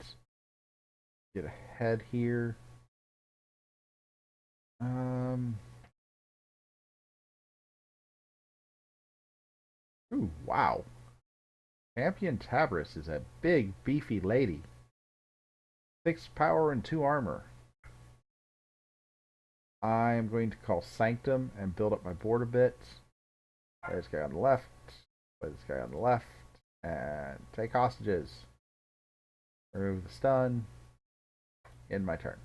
S1: get ahead here. Ooh, wow. Champion Tabris is a big, beefy lady. 6 power and 2 armor. I am going to call Sanctum and build up my board a bit. Play this guy on the left. Play this guy on the left. And take hostages. Remove the stun. End my turn.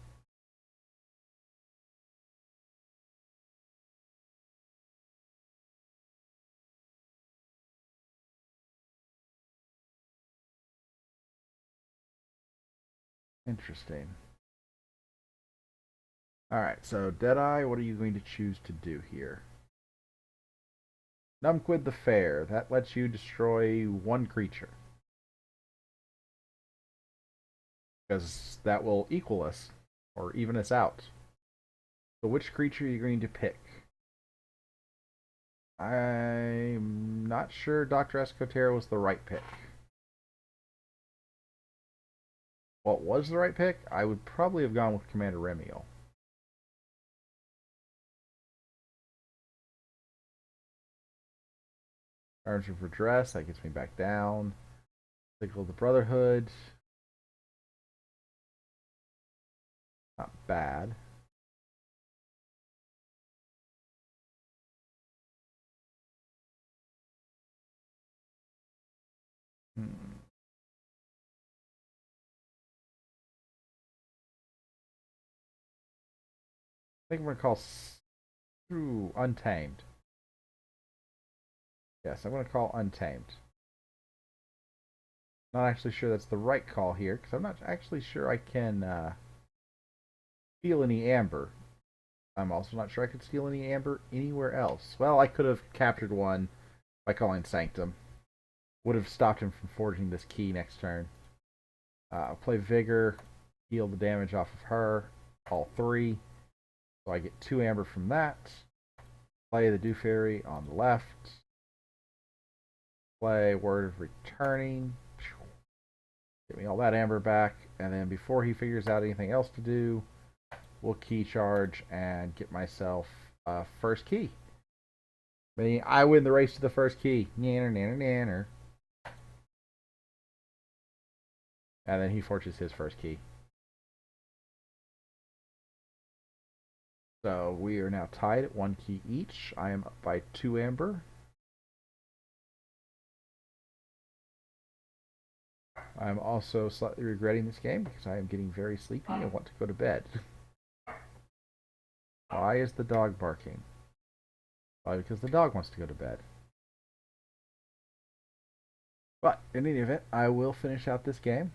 S1: Interesting. Alright, so Deadeye, what are you going to choose to do here? Numquid the Fair. That lets you destroy one creature. Because that will equal us. Or even us out. So which creature are you going to pick? I'm not sure Dr. Escotero was the right pick. What was the right pick? I would probably have gone with Commander Remiel. Arms of Redress, that gets me back down. Signal of the Brotherhood. Not bad. Hmm. I think I'm going to call Untamed. Yes, I'm going to call Untamed. Not actually sure that's the right call here, because I'm not actually sure I can steal any amber. I'm also not sure I could steal any amber anywhere else. Well, I could have captured one by calling Sanctum. Would have stopped him from forging this key next turn. I'll play Vigor, heal the damage off of her, all three. So I get 2 amber from that. Play the Dew Fairy on the left. Play Word of Returning. Get me all that amber back. And then before he figures out anything else to do, we'll key charge and get myself a first key. Meaning I win the race to the first key. Nanner, nanner, nanner. And then he forges his first key. So we are now tied at 1 key each. I am up by 2 amber. I'm also slightly regretting this game because I am getting very sleepy and want to go to bed. Why is the dog barking? Why? Because the dog wants to go to bed. But in any event, I will finish out this game.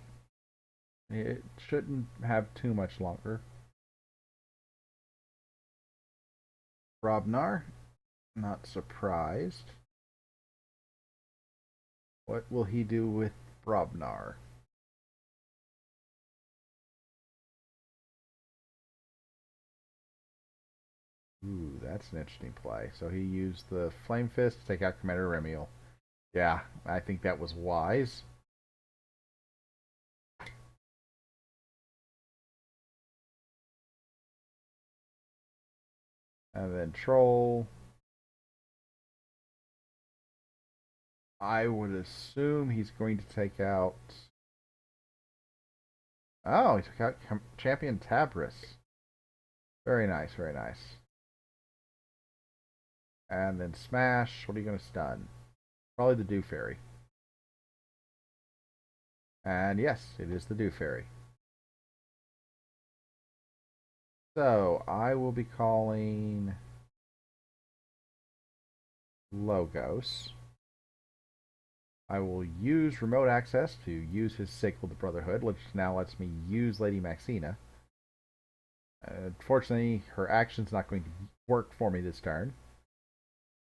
S1: It shouldn't have too much longer. Robnar, not surprised. What will he do with Robnar? Ooh, that's an interesting play. So he used the Flame Fist to take out Commander Remiel. Yeah, I think that was wise. And then Troll. I would assume he's going to take out... Oh, he took out Champion Tabris. Very nice, very nice. And then Smash. What are you going to stun? Probably the Dew Fairy. And yes, it is the Dew Fairy. So, I will be calling Logos. I will use remote access to use his Signal of the Brotherhood, which now lets me use Lady Maxina. Unfortunately, her action's not going to work for me this turn.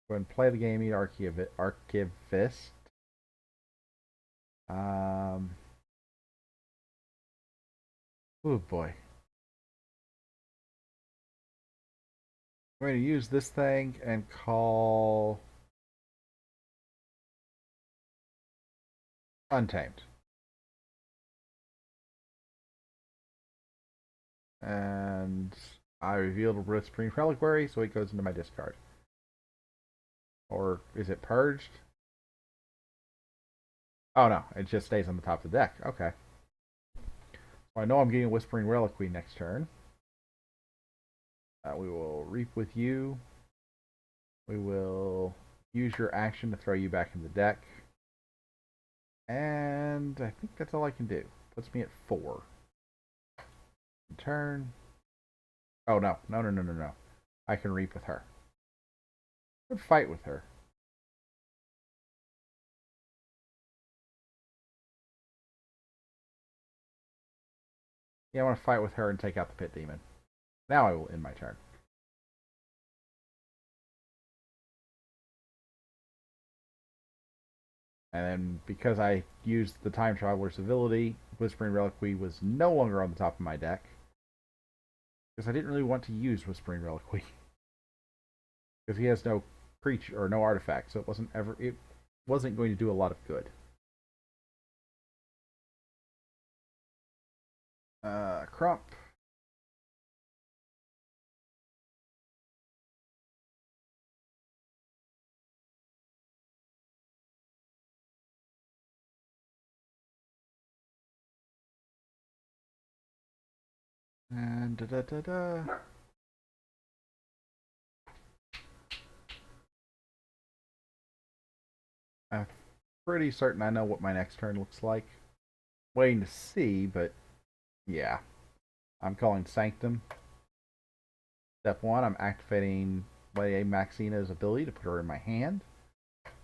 S1: Go ahead and play the game, eat Archivist. Oh boy. I'm going to use this thing and call Untamed. And I revealed a Whispering Reliquary, so it goes into my discard. Or is it purged? Oh no, it just stays on the top of the deck. Okay. Well, I know I'm getting a Whispering Reliquary next turn. We will Reap with you. We will use your action to throw you back in the deck. And I think that's all I can do. Puts me at 4. Turn. Oh no, no, no, no, no, no. I can Reap with her. I can fight with her. Yeah, I want to fight with her and take out the Pit Demon. Now I will end my turn. And then because I used the Time Traveler's ability, Whispering Reliquary was no longer on the top of my deck. Because I didn't really want to use Whispering Reliquary. Because he has no creature or no artifact, so it wasn't going to do a lot of good. Crump. And da-da-da-da. I'm pretty certain I know what my next turn looks like. Waiting to see, but yeah. I'm calling Sanctum. Step 1, I'm activating Lady Maxina's ability to put her in my hand.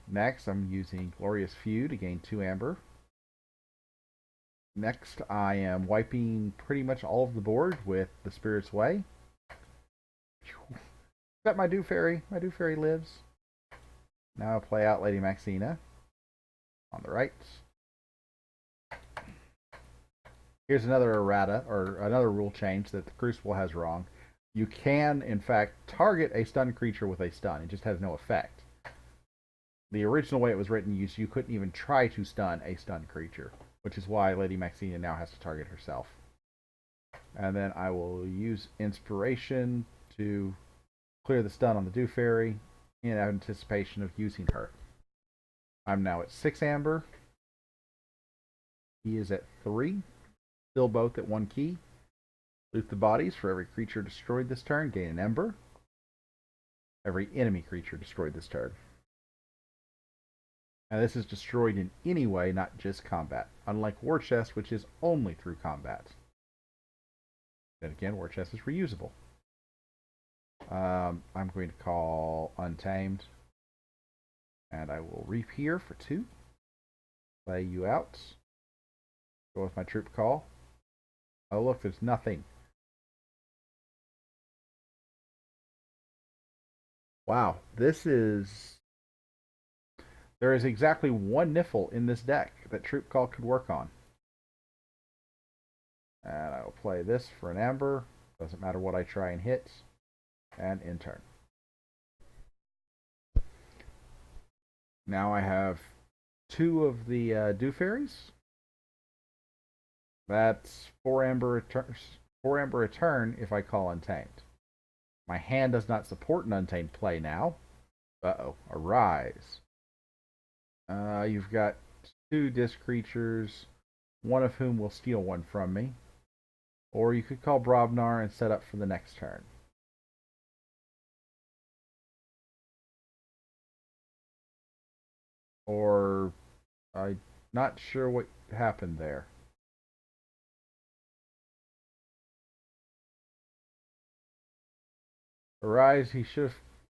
S1: Next, I'm using Glorious Feud to gain 2 amber. Next, I am wiping pretty much all of the board with the Spirit's Way. Except my Dew Fairy. My Dew Fairy lives. Now I'll play out Lady Maxina on the right. Here's another errata, or another rule change that the Crucible has wrong. You can, in fact, target a stunned creature with a stun. It just has no effect. The original way it was written, you couldn't even try to stun a stunned creature, which is why Lady Maxina now has to target herself. And then I will use Inspiration to clear the stun on the Dew Fairy in anticipation of using her. I'm now at 6 amber. He is at 3. Still both at 1 key. Loot the bodies. For every creature destroyed this turn, gain an ember. Every enemy creature destroyed this turn. And this is destroyed in any way, not just combat. Unlike War Chest, which is only through combat. Then again, War Chest is reusable. I'm going to call Untamed. And I will reap here for 2. Play you out. Go with my troop call. Oh, look, there's nothing. Wow, this is... There is exactly 1 Niffle in this deck that troop call could work on. And I will play this for an amber. Doesn't matter what I try and hit. And in turn. Now I have 2 of the Dew Fairies. That's 4 amber a turn if I call Untamed. My hand does not support an Untamed play now. Uh-oh. Arise. You've got 2 disc creatures, one of whom will steal 1 from me. Or you could call Brobnar and set up for the next turn. Or I'm not sure what happened there. Arise, he should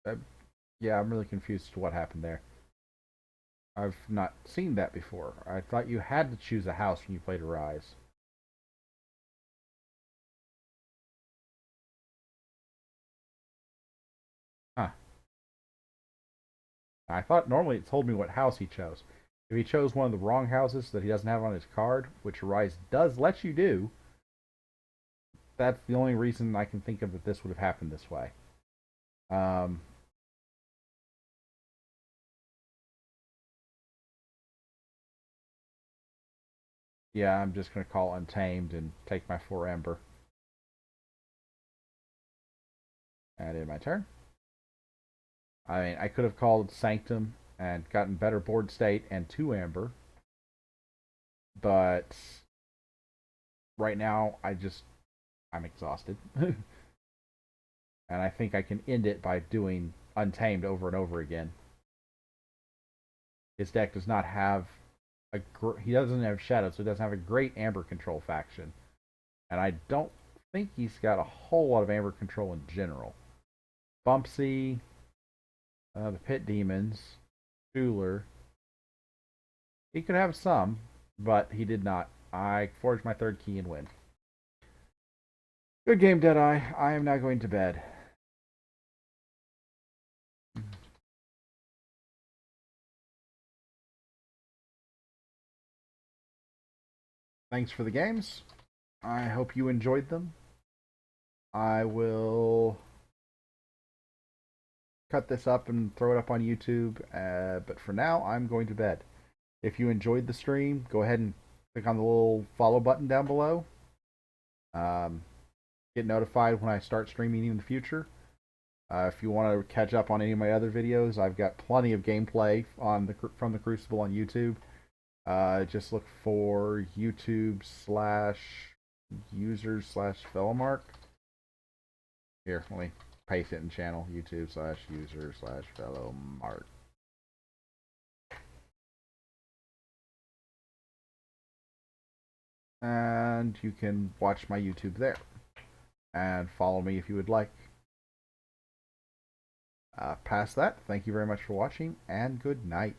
S1: have... yeah, I'm really confused as to what happened there. I've not seen that before. I thought you had to choose a house when you played Arise. Huh. I thought normally it told me what house he chose. If he chose one of the wrong houses that he doesn't have on his card, which Arise does let you do, that's the only reason I can think of that this would have happened this way. Yeah, I'm just going to call Untamed and take my 4 amber. And in my turn. I mean, I could have called Sanctum and gotten better board state and 2 amber. But right now, I'm exhausted. And I think I can end it by doing Untamed over and over again. His deck does not have he doesn't have Shadow, so he doesn't have a great Amber control faction. And I don't think he's got a whole lot of Amber control in general. Bumpsy, the Pit Demons, Schuler. He could have some, but he did not. I forged my 3rd key and win. Good game, Deadeye. I am now going to bed. thanks for the games. I hope you enjoyed them. I will cut this up and throw it up on YouTube. But for now, I'm going to bed. If you enjoyed the stream, go ahead and click on the little follow button down below. Get notified when I start streaming in the future. If you want to catch up on any of my other videos, I've got plenty of gameplay from the Crucible on YouTube. Just look for YouTube/users/Velomark. Here, let me paste it in channel. YouTube/user/Velomark. And you can watch my YouTube there. And follow me if you would like. Past that, thank you very much for watching, and good night.